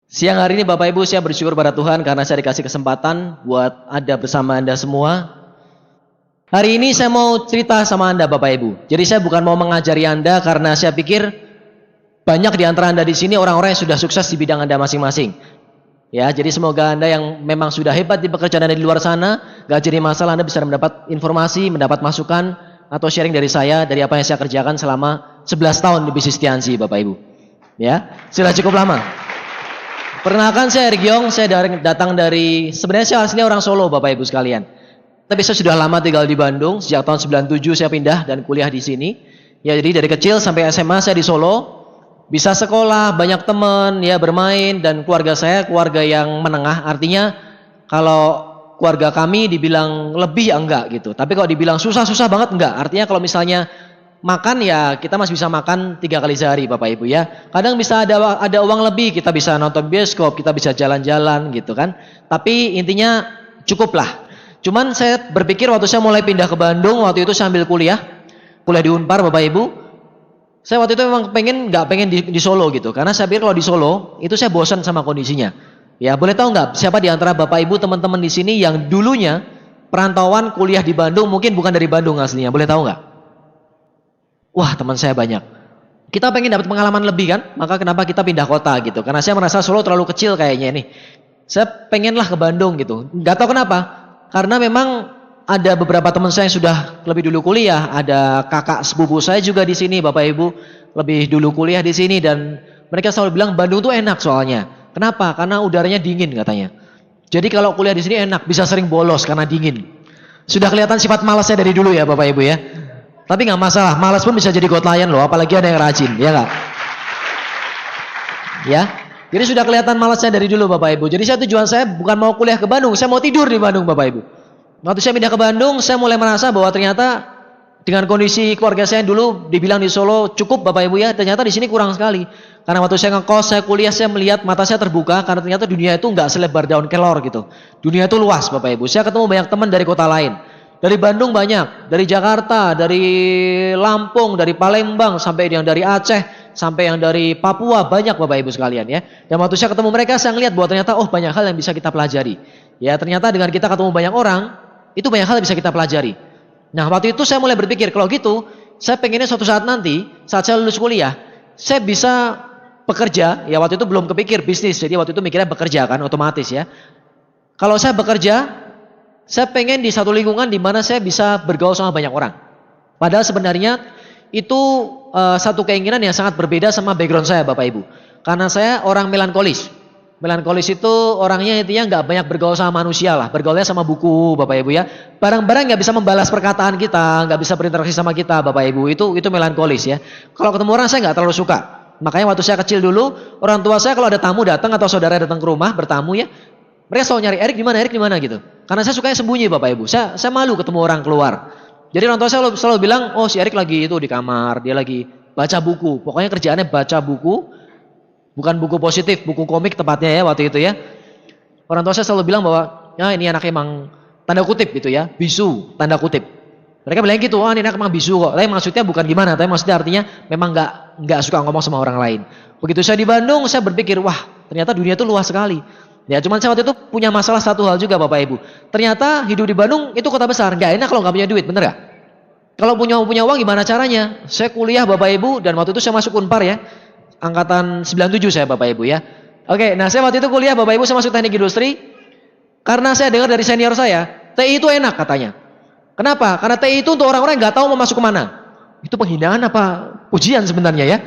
Siang hari ini Bapak Ibu saya bersyukur pada Tuhan karena saya dikasih kesempatan buat ada bersama Anda semua. Hari ini saya mau cerita sama Anda Bapak Ibu. Jadi saya bukan mau mengajari Anda karena saya pikir banyak di antara Anda di sini orang-orang yang sudah sukses di bidang Anda masing-masing. Ya, jadi semoga Anda yang memang sudah hebat di pekerjaan Anda di luar sana, gak jadi masalah, Anda bisa mendapat informasi, mendapat masukan atau sharing dari saya dari apa yang saya kerjakan selama 11 tahun di bisnis Tianzi Bapak Ibu. Ya, sudah cukup lama. Perkenalkan saya Erik Yong, saya datang dari, sebenarnya saya aslinya orang Solo Bapak Ibu sekalian. Tapi saya sudah lama tinggal di Bandung, sejak tahun 97 saya pindah dan kuliah di sini. Ya jadi dari kecil sampai SMA saya di Solo, bisa sekolah, banyak teman, ya bermain, dan keluarga saya keluarga yang menengah, artinya kalau keluarga kami dibilang lebih ya enggak gitu. Tapi kalau dibilang susah-susah banget enggak, artinya kalau misalnya makan ya kita masih bisa makan 3 kali sehari Bapak Ibu ya. Kadang bisa ada uang lebih, kita bisa nonton bioskop, kita bisa jalan-jalan gitu kan. Tapi intinya cukup lah. Cuman saya berpikir waktu saya mulai pindah ke Bandung, waktu itu sambil kuliah di Unpar Bapak Ibu. Saya waktu itu memang nggak pengen di Solo gitu. Karena saya pikir kalau di Solo itu saya bosan sama kondisinya. Ya boleh tahu nggak siapa di antara Bapak Ibu teman-teman di sini yang dulunya perantauan kuliah di Bandung, mungkin bukan dari Bandung aslinya, boleh tahu nggak? Wah teman saya banyak. Kita pengen dapat pengalaman lebih kan, maka kenapa kita pindah kota gitu. Karena saya merasa Solo terlalu kecil kayaknya nih. Saya pengenlah ke Bandung gitu. Gak tahu kenapa, karena memang ada beberapa teman saya yang sudah lebih dulu kuliah. Ada kakak sepupu saya juga di sini Bapak Ibu, lebih dulu kuliah di sini. Dan mereka selalu bilang Bandung tuh enak soalnya. Kenapa? Karena udaranya dingin katanya. Jadi kalau kuliah di sini enak, bisa sering bolos karena dingin. Sudah kelihatan sifat malasnya dari dulu ya Bapak Ibu ya. Tapi nggak masalah, malas pun bisa jadi godlayan loh, apalagi ada yang rajin, ya nggak? Ya, jadi sudah kelihatan malasnya dari dulu Bapak Ibu. Jadi tujuan saya bukan mau kuliah ke Bandung, saya mau tidur di Bandung Bapak Ibu. Waktu saya pindah ke Bandung, saya mulai merasa bahwa ternyata dengan kondisi keluarga saya dulu dibilang di Solo cukup Bapak Ibu ya, ternyata di sini kurang sekali. Karena waktu saya ngekos, saya kuliah, saya melihat mata saya terbuka karena ternyata dunia itu nggak selebar daun kelor gitu. Dunia itu luas Bapak Ibu. Saya ketemu banyak teman dari kota lain. Dari Bandung banyak, dari Jakarta, dari Lampung, dari Palembang, sampai yang dari Aceh, sampai yang dari Papua, banyak Bapak Ibu sekalian ya. Dan waktu saya ketemu mereka, saya ngeliat bahwa ternyata oh banyak hal yang bisa kita pelajari. Ya ternyata dengan kita ketemu banyak orang, itu banyak hal yang bisa kita pelajari. Nah waktu itu saya mulai berpikir, kalau gitu, saya pengennya suatu saat nanti, saat saya lulus kuliah, saya bisa bekerja, ya waktu itu belum kepikir bisnis, jadi waktu itu mikirnya bekerja kan, otomatis ya. Kalau saya bekerja, saya pengen di satu lingkungan di mana saya bisa bergaul sama banyak orang. Padahal sebenarnya itu satu keinginan yang sangat berbeda sama background saya Bapak Ibu. Karena saya orang melankolis. Melankolis itu orangnya intinya nggak banyak bergaul sama manusia lah. Bergaulnya sama buku Bapak Ibu ya. Barang-barang nggak bisa membalas perkataan kita, nggak bisa berinteraksi sama kita Bapak Ibu. Itu melankolis ya. Kalau ketemu orang saya nggak terlalu suka. Makanya waktu saya kecil dulu, orang tua saya kalau ada tamu datang atau saudara datang ke rumah bertamu ya, mereka selalu nyari Erik di mana gitu. Karena saya sukanya sembunyi Bapak Ibu. Saya malu ketemu orang keluar. Jadi orang tua saya selalu bilang, oh si Erik lagi itu di kamar, dia lagi baca buku. Pokoknya kerjaannya baca buku, bukan buku positif, buku komik tepatnya ya waktu itu ya. Orang tua saya selalu bilang bahwa, ya ini anak emang tanda kutip gitu ya, bisu tanda kutip. Mereka bilang gitu, oh ini anak emang bisu kok. Tapi maksudnya bukan gimana, tapi maksudnya artinya memang nggak suka ngomong sama orang lain. Begitu saya di Bandung, saya berpikir, wah ternyata dunia itu luas sekali. Ya cuman saya waktu itu punya masalah satu hal juga Bapak Ibu. Ternyata hidup di Bandung itu kota besar, nggak enak kalau nggak punya duit, bener gak? Kalau punya uang gimana caranya? Saya kuliah Bapak Ibu dan waktu itu saya masuk Unpar ya, angkatan 97 saya Bapak Ibu ya. Oke, nah saya waktu itu kuliah Bapak Ibu, saya masuk teknik industri. Karena saya dengar dari senior saya, TI itu enak katanya. Kenapa? Karena TI itu untuk orang-orang yang nggak tahu mau masuk kemana. Itu penghinaan apa ujian sebenarnya ya?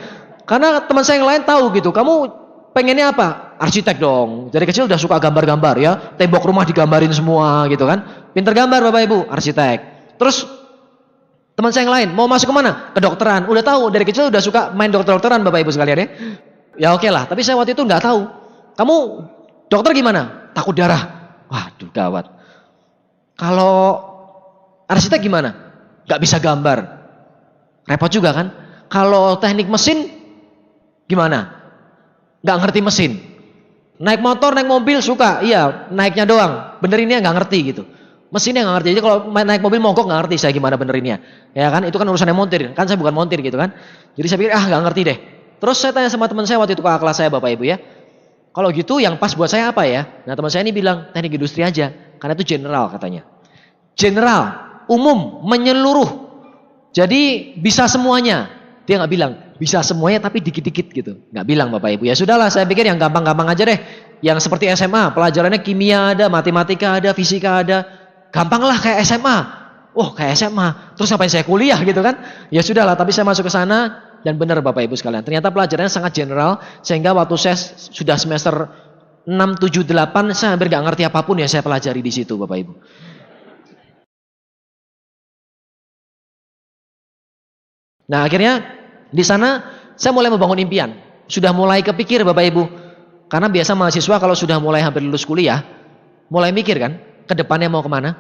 Karena teman saya yang lain tahu gitu, kamu pengennya apa? Arsitek dong. Dari kecil udah suka gambar-gambar ya. Tembok rumah digambarin semua gitu kan. Pinter gambar Bapak Ibu, arsitek. Terus teman saya yang lain mau masuk kemana? Kedokteran. Udah tahu dari kecil udah suka main dokter-dokteran Bapak Ibu sekalian ya. Ya oke lah. Tapi saya waktu itu nggak tahu. Kamu dokter gimana? Takut darah. Waduh gawat. Kalau arsitek gimana? Gak bisa gambar. Repot juga kan. Kalau teknik mesin gimana? Gak ngerti mesin. Naik motor, naik mobil suka, iya naiknya doang, benerinnya nggak ngerti gitu. Mesinnya nggak ngerti, jadi kalau naik mobil mogok nggak ngerti saya gimana benerinnya. Ya kan, itu kan urusannya montir, kan saya bukan montir gitu kan. Jadi saya pikir nggak ngerti deh. Terus saya tanya sama teman saya waktu itu kakak kelas saya Bapak Ibu ya. Kalau gitu yang pas buat saya apa ya? Nah teman saya ini bilang teknik industri aja, karena itu general katanya. General, umum, menyeluruh. Jadi bisa semuanya. Dia nggak bilang bisa semuanya tapi dikit-dikit gitu. Nggak bilang Bapak Ibu. Ya sudahlah, saya pikir yang gampang-gampang aja deh. Yang seperti SMA, pelajarannya kimia ada, matematika ada, fisika ada. Gampang lah kayak SMA. Oh kayak SMA. Terus ngapain saya kuliah gitu kan? Ya sudahlah, tapi saya masuk ke sana. Dan benar Bapak Ibu sekalian, ternyata pelajarannya sangat general, sehingga waktu saya sudah semester 6, 7, 8, saya hampir gak ngerti apapun yang saya pelajari di situ Bapak Ibu. Nah akhirnya di sana saya mulai membangun impian, sudah mulai kepikir Bapak Ibu, karena biasa mahasiswa kalau sudah mulai hampir lulus kuliah, mulai mikir kan, ke depannya mau kemana.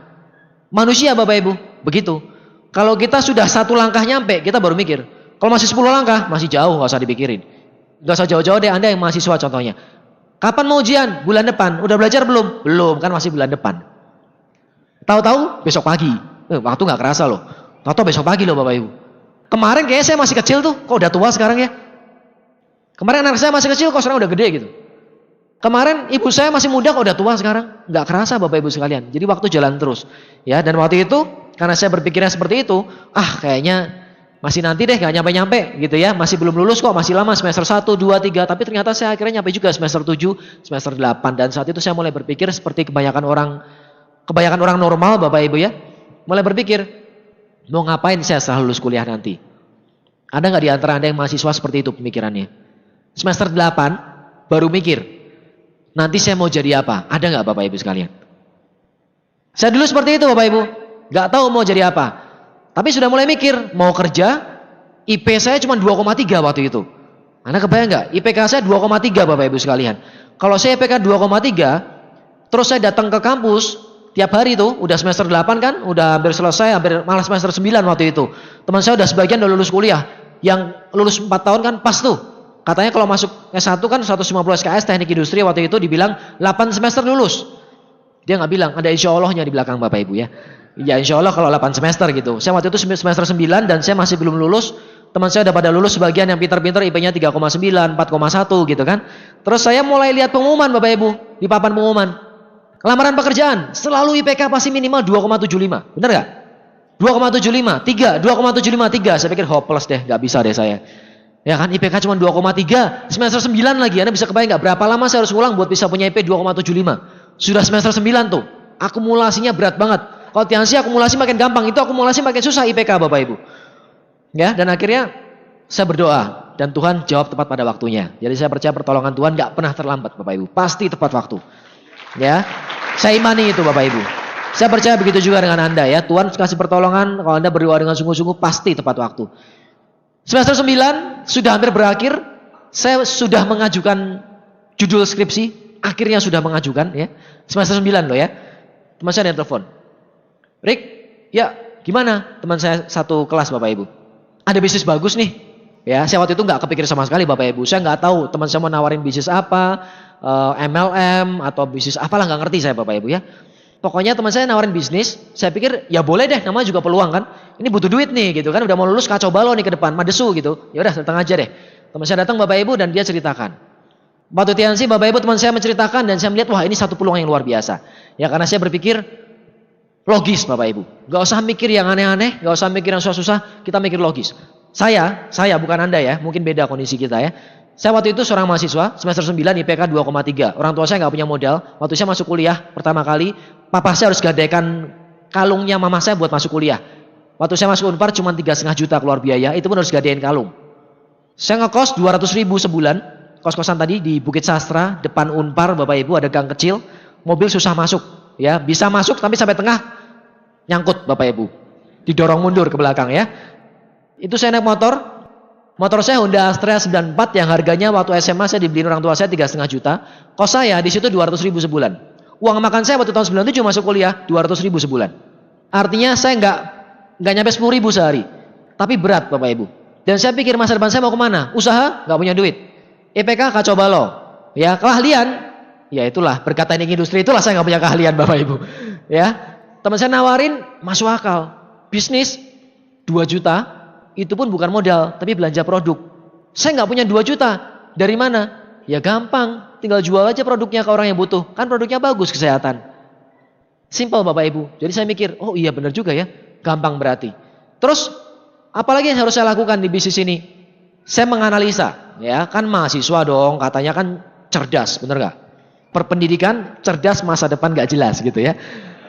Manusia Bapak Ibu, begitu. Kalau kita sudah satu langkah nyampe, kita baru mikir. Kalau masih 10 langkah, masih jauh, gak usah dipikirin. Gak usah jauh-jauh deh, Anda yang mahasiswa contohnya. Kapan mau ujian? Bulan depan. Udah belajar belum? Belum, kan masih bulan depan. Tahu-tahu besok pagi. Waktu gak kerasa loh. Tahu-tahu besok pagi loh Bapak Ibu. Kemarin kayaknya saya masih kecil tuh, kok udah tua sekarang ya? Kemarin anak saya masih kecil, kok sekarang udah gede gitu. Kemarin ibu saya masih muda, kok udah tua sekarang? Gak kerasa Bapak Ibu sekalian. Jadi waktu jalan terus. Ya, dan waktu itu, karena saya berpikirnya seperti itu, kayaknya masih nanti deh, gak nyampe-nyampe gitu ya. Masih belum lulus kok, masih lama semester 1, 2, 3. Tapi ternyata saya akhirnya nyampe juga semester 7, semester 8. Dan saat itu saya mulai berpikir seperti kebanyakan orang normal Bapak Ibu ya. Mulai berpikir, mau ngapain saya setelah lulus kuliah nanti? Ada gak di antara Anda yang mahasiswa seperti itu pemikirannya? Semester 8 baru mikir, nanti saya mau jadi apa? Ada gak Bapak Ibu sekalian? Saya dulu seperti itu Bapak Ibu. Gak tahu mau jadi apa. Tapi sudah mulai mikir, mau kerja, IP saya cuma 2,3 waktu itu. Anda kebayang nggak? IPK saya 2,3 Bapak Ibu sekalian. Kalau saya IPK 2,3, terus saya datang ke kampus, tiap hari itu, udah semester 8 kan, udah hampir selesai, hampir malah semester 9 waktu itu. Teman saya udah sebagian udah lulus kuliah. Yang lulus 4 tahun kan pas tuh. Katanya kalau masuk S1 kan 150 SKS teknik industri waktu itu dibilang 8 semester lulus. Dia nggak bilang, ada insya Allahnya di belakang Bapak Ibu ya. Ya insya Allah kalau 8 semester gitu. Saya waktu itu semester 9 dan saya masih belum lulus. Teman saya udah pada lulus, sebagian yang pintar-pintar IP-nya 3,9, 4,1 gitu kan. Terus saya mulai lihat pengumuman Bapak Ibu, di papan pengumuman. Lamaran pekerjaan, selalu IPK pasti minimal 2,75. Benar gak? 2,75, 3, 2,75, 3. Saya pikir hopeless deh, gak bisa deh saya. Ya kan IPK cuma 2,3, semester 9 lagi. Anda bisa kebayang gak berapa lama saya harus ngulang buat bisa punya IP 2,75. Sudah semester 9 tuh, akumulasinya berat banget. Kalau Tiansi akumulasi makin gampang, itu akumulasi makin susah IPK Bapak Ibu. Ya, dan akhirnya saya berdoa dan Tuhan jawab tepat pada waktunya. Jadi saya percaya pertolongan Tuhan gak pernah terlambat Bapak Ibu, pasti tepat waktu. Ya, saya imani itu Bapak Ibu. Saya percaya begitu juga dengan Anda ya. Tuhan kasih pertolongan, kalau Anda berdoa dengan sungguh-sungguh pasti tepat waktu. Semester 9 sudah hampir berakhir. Saya sudah mengajukan judul skripsi, akhirnya sudah mengajukan ya. Semester 9 loh ya. Teman saya ada telepon. Rick, ya gimana? Teman saya satu kelas Bapak Ibu. Ada bisnis bagus nih. Ya, saya waktu itu nggak kepikir sama sekali Bapak Ibu. Saya nggak tahu teman saya mau nawarin bisnis apa, MLM atau bisnis apalah nggak ngerti saya Bapak Ibu ya. Pokoknya teman saya nawarin bisnis. Saya pikir ya boleh deh, namanya juga peluang kan. Ini butuh duit nih gitu kan. Udah mau lulus kacau balau nih ke depan, madesu gitu. Ya udah datang aja deh. Teman saya datang Bapak Ibu dan dia ceritakan. Waktu Tiansi Bapak Ibu teman saya menceritakan dan saya melihat wah ini satu peluang yang luar biasa. Ya karena saya berpikir logis Bapak Ibu. Gak usah mikir yang aneh-aneh, gak usah mikir yang susah-susah, kita mikir logis. Saya bukan Anda ya, mungkin beda kondisi kita ya. Saya waktu itu seorang mahasiswa, semester 9 IPK 2,3. Orang tua saya gak punya modal. Waktu saya masuk kuliah pertama kali, papa saya harus gadaikan kalungnya mama saya buat masuk kuliah. Waktu saya masuk Unpar cuma 3,5 juta keluar biaya, itu pun harus gadein kalung. Saya ngekos 200.000 sebulan, kos-kosan tadi di Bukit Sastra, depan Unpar Bapak Ibu, ada gang kecil, mobil susah masuk. Ya, bisa masuk tapi sampai tengah nyangkut Bapak Ibu. Didorong mundur ke belakang ya. Itu saya naik motor. Motor saya Honda Astrea 94 yang harganya waktu SMA saya dibeliin orang tua saya 3,5 juta. Kos saya di situ 200.000 sebulan. Uang makan saya waktu tahun 97 masuk kuliah 200.000 sebulan. Artinya saya enggak nyampe 10.000 sehari. Tapi berat Bapak Ibu. Dan saya pikir masa depan saya mau kemana? Usaha, enggak punya duit. IPK kacau balau. Ya, keahlian. Ya itulah, berkat teknik industri itulah saya nggak punya keahlian Bapak Ibu. Ya, teman saya nawarin masuk akal. Bisnis 2 juta, itu pun bukan modal, tapi belanja produk. Saya nggak punya 2 juta. Dari mana? Ya gampang, tinggal jual aja produknya ke orang yang butuh. Kan produknya bagus, kesehatan. Simple Bapak Ibu. Jadi saya mikir, oh iya benar juga ya. Gampang berarti. Terus, apalagi yang harus saya lakukan di bisnis ini? Saya menganalisa, ya kan mahasiswa dong, katanya kan cerdas, benar nggak? Perpendidikan, cerdas, masa depan nggak jelas gitu ya.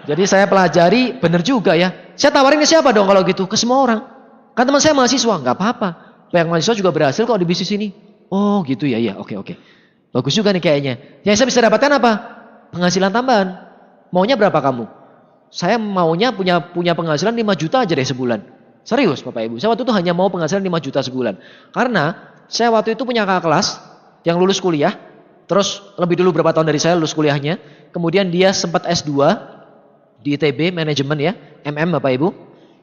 Jadi saya pelajari, benar juga ya. Saya tawarin ke siapa dong kalau gitu? Ke semua orang. Kan teman saya mahasiswa, nggak apa-apa. Banyak mahasiswa juga berhasil kok di bisnis ini. Oh gitu ya, iya, oke. Bagus juga nih kayaknya. Yang saya bisa dapatkan apa? Penghasilan tambahan. Maunya berapa kamu? Saya maunya punya penghasilan 5 juta aja deh sebulan. Serius Bapak Ibu, saya waktu itu hanya mau penghasilan 5 juta sebulan. Karena saya waktu itu punya kakak kelas yang lulus kuliah. Terus lebih dulu berapa tahun dari saya lulus kuliahnya. Kemudian dia sempat S2 di ITB, manajemen ya, MM Bapak Ibu.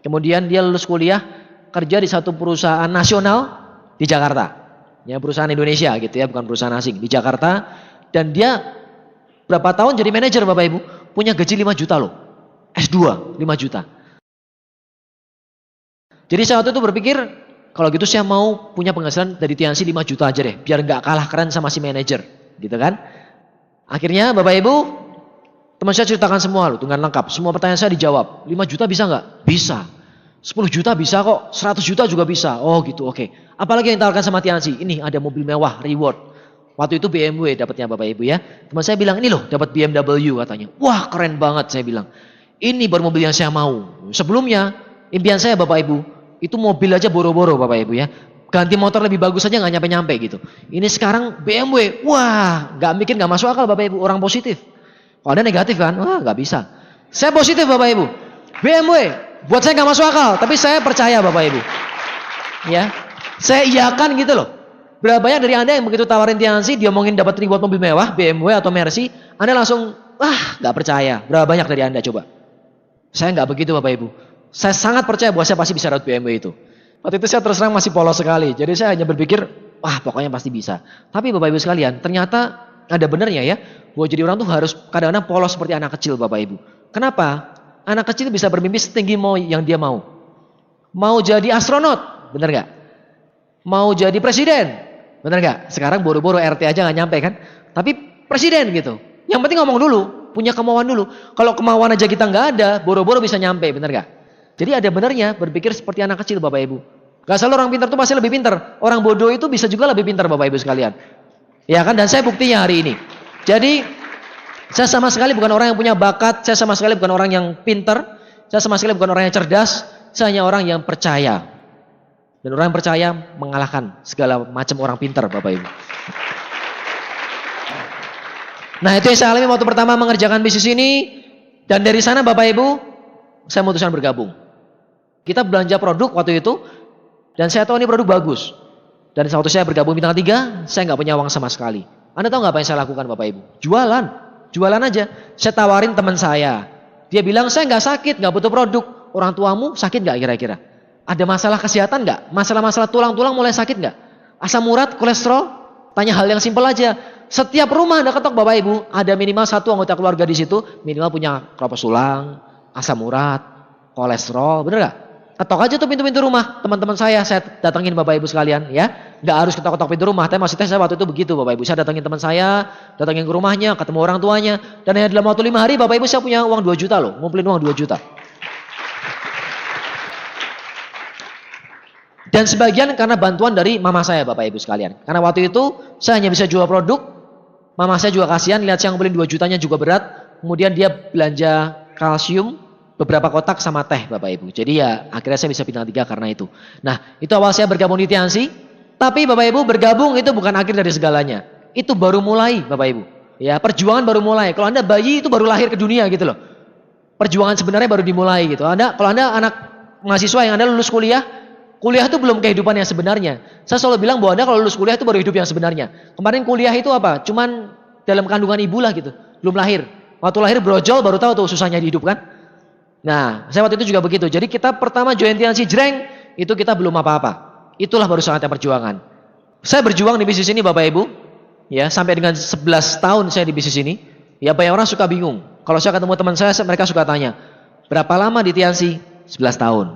Kemudian dia lulus kuliah, kerja di satu perusahaan nasional di Jakarta. Ya, perusahaan Indonesia gitu ya, bukan perusahaan asing, di Jakarta. Dan dia berapa tahun jadi manajer Bapak Ibu, punya gaji 5 juta loh. S2 5 juta. Jadi saya waktu itu berpikir, kalau gitu saya mau punya penghasilan dari Tiansi 5 juta aja deh, biar nggak kalah keren sama si manajer, gitu kan. Akhirnya Bapak Ibu, teman saya ceritakan semua loh, dengan lengkap. Semua pertanyaan saya dijawab. 5 juta bisa nggak? Bisa. 10 juta bisa kok, 100 juta juga bisa. Oh gitu, oke. Apalagi yang ditawarkan sama Tiansi? Ini ada mobil mewah, reward. Waktu itu BMW dapatnya Bapak Ibu ya. Teman saya bilang, ini loh dapat BMW katanya. Wah keren banget saya bilang. Ini baru mobil yang saya mau. Sebelumnya, impian saya Bapak Ibu, itu mobil aja boro-boro Bapak Ibu ya. Ganti motor lebih bagus aja nggak nyampe-nyampe gitu. Ini sekarang BMW, wah nggak mikir, nggak masuk akal Bapak Ibu. Orang positif. Kalau ada negatif kan, wah nggak bisa. Saya positif Bapak Ibu. BMW, buat saya nggak masuk akal, tapi saya percaya Bapak Ibu. Ya, saya iyakan gitu loh. Berapa banyak dari Anda yang begitu tawarin Tiansi, dia ngomongin dapat reward mobil mewah, BMW atau Mercy, Anda langsung, nggak percaya. Berapa banyak dari Anda coba? Saya nggak begitu Bapak Ibu. Saya sangat percaya bahwa saya pasti bisa dapat BMW itu. Waktu itu saya terus terang masih polos sekali. Jadi saya hanya berpikir, pokoknya pasti bisa. Tapi Bapak Ibu sekalian, ternyata ada benernya ya. Bahwa jadi orang tuh harus kadang-kadang polos seperti anak kecil Bapak Ibu. Kenapa? Anak kecil bisa bermimpi setinggi mau yang dia mau. Mau jadi astronot, bener nggak? Mau jadi presiden, bener nggak? Sekarang boro-boro RT aja nggak nyampe kan? Tapi presiden gitu. Yang penting ngomong dulu, punya kemauan dulu. Kalau kemauan aja kita nggak ada, boro-boro bisa nyampe, bener nggak? Jadi ada benarnya berpikir seperti anak kecil Bapak Ibu. Gak selalu orang pintar itu pasti lebih pintar. Orang bodoh itu bisa juga lebih pintar Bapak Ibu sekalian. Ya kan, dan saya buktinya hari ini. Jadi saya sama sekali bukan orang yang punya bakat, saya sama sekali bukan orang yang pintar, saya sama sekali bukan orang yang cerdas, saya hanya orang yang percaya. Dan orang yang percaya mengalahkan segala macam orang pintar Bapak Ibu. Nah itu yang saya alami waktu pertama mengerjakan bisnis ini. Dan dari sana Bapak Ibu, saya memutuskan bergabung. Kita belanja produk waktu itu, dan saya tahu ini produk bagus. Dan waktu saya bergabung bintang 3, saya nggak punya uang sama sekali. Anda tahu nggak apa yang saya lakukan Bapak Ibu? Jualan aja. Saya tawarin teman saya. Dia bilang, saya nggak sakit, nggak butuh produk. Orang tuamu sakit nggak kira-kira? Ada masalah kesehatan nggak? Masalah-masalah tulang-tulang mulai sakit nggak? Asam urat, kolesterol? Tanya hal yang simpel aja. Setiap rumah Anda ketok Bapak Ibu, ada minimal satu anggota keluarga di situ, minimal punya keropos tulang, asam urat, kolesterol, bener gak? Ketok aja tuh pintu-pintu rumah teman-teman saya datangin Bapak Ibu sekalian ya. Gak harus ketok-ketok pintu rumah, tapi maksudnya saya waktu itu begitu Bapak Ibu. Saya datangin teman saya, datangin ke rumahnya, ketemu orang tuanya. Dan hanya dalam waktu 5 hari Bapak Ibu saya punya uang 2 juta loh, ngumpulin uang 2 juta. Dan sebagian karena bantuan dari mama saya Bapak Ibu sekalian. Karena waktu itu saya hanya bisa jual produk, mama saya juga kasihan, lihat saya ngumpulin 2 jutanya juga berat. Kemudian dia belanja kalsium, beberapa kotak sama teh Bapak Ibu. Jadi ya akhirnya saya bisa bintang 3 karena itu. Nah itu awal saya bergabung di Tiansi. Tapi Bapak Ibu bergabung itu bukan akhir dari segalanya. Itu baru mulai Bapak Ibu. Ya perjuangan baru mulai. Kalau Anda bayi itu baru lahir ke dunia gitu loh. Perjuangan sebenarnya baru dimulai gitu. Kalau Anda anak mahasiswa yang Anda lulus kuliah itu belum kehidupan yang sebenarnya. Saya selalu bilang bahwa Anda kalau lulus kuliah itu baru hidup yang sebenarnya. Kemarin kuliah itu apa? Cuman dalam kandungan ibu lah gitu. Belum lahir. Waktu lahir brojol baru tahu tuh susahnya hidup kan. Nah, saya waktu itu juga begitu. Jadi kita pertama join Tiansi Jreng, itu kita belum apa-apa. Itulah baru saatnya perjuangan. Saya berjuang di bisnis ini Bapak Ibu, ya sampai dengan 11 tahun saya di bisnis ini. Ya banyak orang suka bingung. Kalau saya ketemu teman saya, mereka suka tanya, berapa lama di Tiansi? 11 tahun.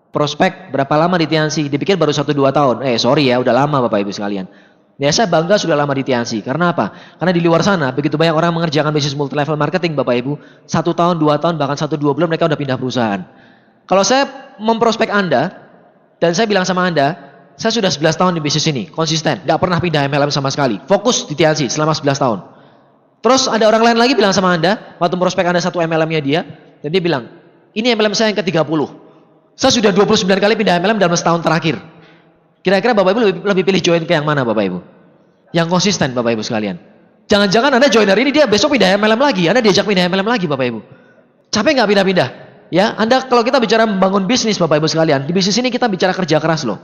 Prospek berapa lama di Tiansi? Dipikir baru 1-2 tahun. Sorry ya, udah lama Bapak Ibu sekalian. Ya saya bangga sudah lama di Tiansi. Karena apa? Karena di luar sana begitu banyak orang mengerjakan bisnis multi level marketing Bapak Ibu. 1 tahun, 2 tahun, bahkan 1-2 bulan mereka udah pindah perusahaan. Kalau saya memprospek Anda, dan saya bilang sama Anda, saya sudah 11 tahun di bisnis ini, konsisten, gak pernah pindah MLM sama sekali. Fokus di Tiansi selama 11 tahun. Terus ada orang lain lagi bilang sama Anda, waktu prospek Anda satu MLM-nya dia, dan dia bilang, ini MLM saya yang ke-30. Saya sudah 29 kali pindah MLM dalam setahun terakhir. Kira-kira Bapak Ibu lebih pilih join ke yang mana Bapak Ibu? Yang konsisten Bapak Ibu sekalian. Jangan-jangan Anda join hari ini, dia besok pindah MLM lagi, Anda diajak pindah MLM lagi Bapak Ibu. Capek nggak pindah-pindah? Ya, Anda kalau kita bicara membangun bisnis Bapak Ibu sekalian, di bisnis ini kita bicara kerja keras loh.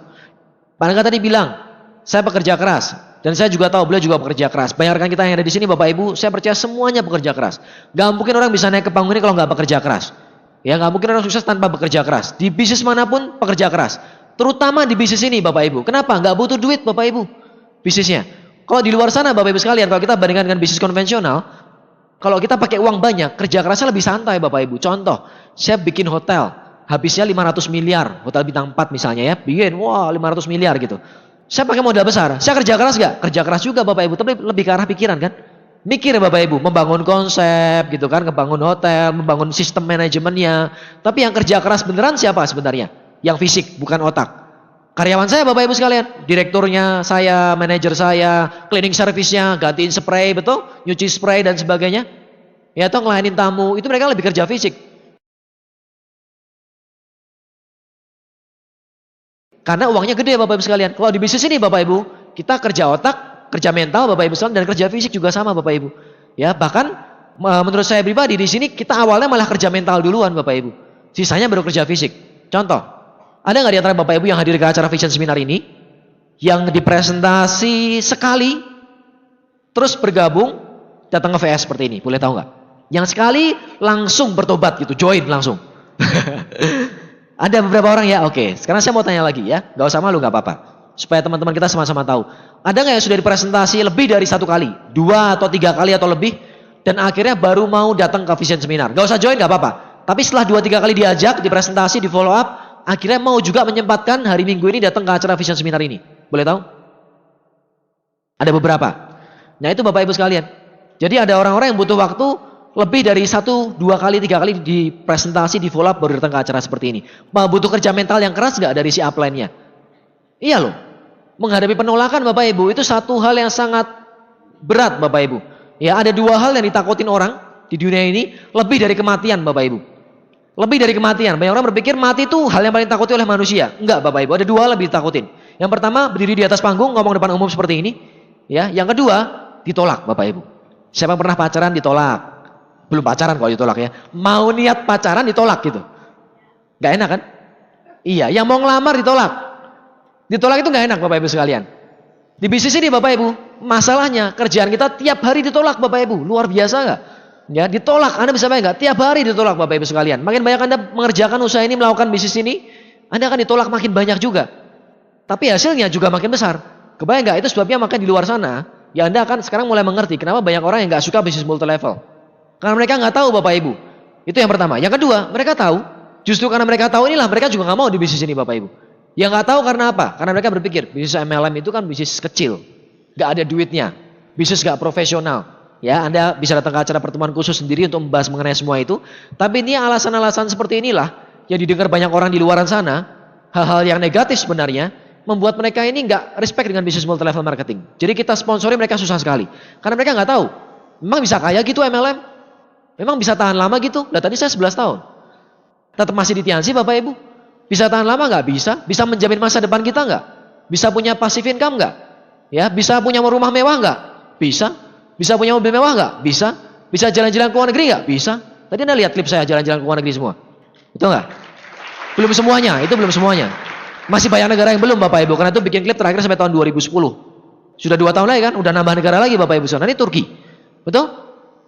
Pak Angga tadi bilang, saya pekerja keras. Dan saya juga tahu beliau juga pekerja keras. Banyak rekan kita yang ada di sini Bapak Ibu, saya percaya semuanya pekerja keras. Gak mungkin orang bisa naik ke panggung ini kalau nggak bekerja keras. Ya nggak mungkin orang sukses tanpa bekerja keras. Di bisnis manapun pekerja keras. Terutama di bisnis ini Bapak Ibu. Kenapa? Nggak butuh duit Bapak Ibu bisnisnya. Kalau di luar sana Bapak Ibu sekalian, kalau kita bandingkan dengan bisnis konvensional, kalau kita pakai uang banyak, kerja kerasnya lebih santai Bapak Ibu. Contoh, saya bikin hotel, habisnya 500 miliar, hotel bintang 4 misalnya ya, bikin, wah 500 miliar gitu. Saya pakai modal besar, saya kerja keras nggak? Kerja keras juga Bapak Ibu, tapi lebih ke arah pikiran kan? Mikir Bapak Ibu, membangun konsep gitu kan, membangun hotel, membangun sistem manajemennya. Tapi yang kerja keras beneran siapa sebenarnya? Yang fisik, bukan otak. Karyawan saya Bapak Ibu sekalian, direkturnya saya, manajer saya, cleaning service-nya, gantiin spray, betul? Nyuci spray dan sebagainya. Ya atau ngelayanin tamu, itu mereka lebih kerja fisik. Karena uangnya gede Bapak Ibu sekalian. Kalau di bisnis ini Bapak Ibu, kita kerja otak, kerja mental Bapak Ibu sekalian, dan kerja fisik juga sama Bapak Ibu. Ya, bahkan menurut saya pribadi di sini kita awalnya malah kerja mental duluan Bapak Ibu. Sisanya baru kerja fisik. Contoh, ada nggak di antara Bapak Ibu yang hadir ke acara Vision Seminar ini yang dipresentasi sekali terus bergabung datang ke VS seperti ini? Boleh tahu nggak? Yang sekali langsung bertobat gitu, join langsung. Ada beberapa orang ya, oke. Sekarang saya mau tanya lagi ya, nggak usah malu nggak apa-apa, supaya teman-teman kita sama-sama tahu. Ada nggak yang sudah dipresentasi lebih dari 1 kali, 2 atau 3 kali atau lebih, dan akhirnya baru mau datang ke Vision Seminar? Nggak usah join nggak apa-apa. Tapi setelah 2-3 kali diajak, dipresentasi, di follow up, akhirnya mau juga menyempatkan hari Minggu ini datang ke acara Vision Seminar ini. Boleh tahu? Ada beberapa. Nah itu Bapak Ibu sekalian. Jadi ada orang-orang yang butuh waktu lebih dari 1, 2 kali, 3 kali di presentasi, di follow up baru datang ke acara seperti ini. Butuh kerja mental yang keras nggak dari si upline-nya? Iya loh. Menghadapi penolakan Bapak Ibu itu satu hal yang sangat berat Bapak Ibu. Ya ada 2 hal yang ditakutin orang di dunia ini lebih dari kematian Bapak Ibu. Lebih dari kematian. Banyak orang berpikir mati itu hal yang paling ditakuti oleh manusia. Enggak Bapak Ibu, ada 2 hal lebih ditakutin. Yang pertama berdiri di atas panggung ngomong depan umum seperti ini. Ya, yang kedua ditolak Bapak Ibu. Siapa yang pernah pacaran ditolak? Belum pacaran kalau ditolak ya. Mau niat pacaran ditolak gitu. Gak enak kan? Iya, yang mau ngelamar ditolak. Ditolak itu gak enak Bapak Ibu sekalian. Di bisnis ini Bapak Ibu, masalahnya kerjaan kita tiap hari ditolak Bapak Ibu. Luar biasa gak? Ya, ditolak. Anda bisa bayang gak? Tiap hari ditolak Bapak Ibu sekalian. Makin banyak Anda mengerjakan usaha ini, melakukan bisnis ini, Anda akan ditolak makin banyak juga. Tapi hasilnya juga makin besar. Kebayang gak? Itu sebabnya makanya di luar sana, ya Anda akan sekarang mulai mengerti kenapa banyak orang yang gak suka bisnis multi level. Karena mereka nggak tahu Bapak Ibu. Itu yang pertama. Yang kedua, mereka tahu. Justru karena mereka tahu inilah mereka juga nggak mau di bisnis ini Bapak Ibu. Yang nggak tahu karena apa? Karena mereka berpikir bisnis MLM itu kan bisnis kecil, nggak ada duitnya, bisnis nggak profesional. Ya, Anda bisa datang ke acara pertemuan khusus sendiri untuk membahas mengenai semua itu. Tapi ini alasan-alasan seperti inilah yang didengar banyak orang di luaran sana. Hal-hal yang negatif sebenarnya membuat mereka ini nggak respect dengan bisnis multi level marketing. Jadi kita sponsori mereka susah sekali. Karena mereka nggak tahu. Memang bisa kaya gitu MLM? Memang bisa tahan lama gitu? Lah tadi saya 11 tahun. Tetap masih di Tiansi Bapak Ibu? Bisa tahan lama nggak? Bisa. Bisa menjamin masa depan kita nggak? Bisa punya passive income nggak? Ya, bisa punya rumah mewah nggak? Bisa. Bisa punya mobil mewah nggak? Bisa. Bisa jalan-jalan ke luar negeri nggak? Bisa. Tadi Anda lihat klip saya jalan-jalan ke luar negeri semua. Betul nggak? Belum semuanya. Itu belum semuanya. Masih banyak negara yang belum Bapak Ibu. Karena itu bikin klip terakhir sampai tahun 2010. Sudah 2 tahun lagi kan? Udah nambah negara lagi Bapak Ibu. Nah ini Turki. Betul?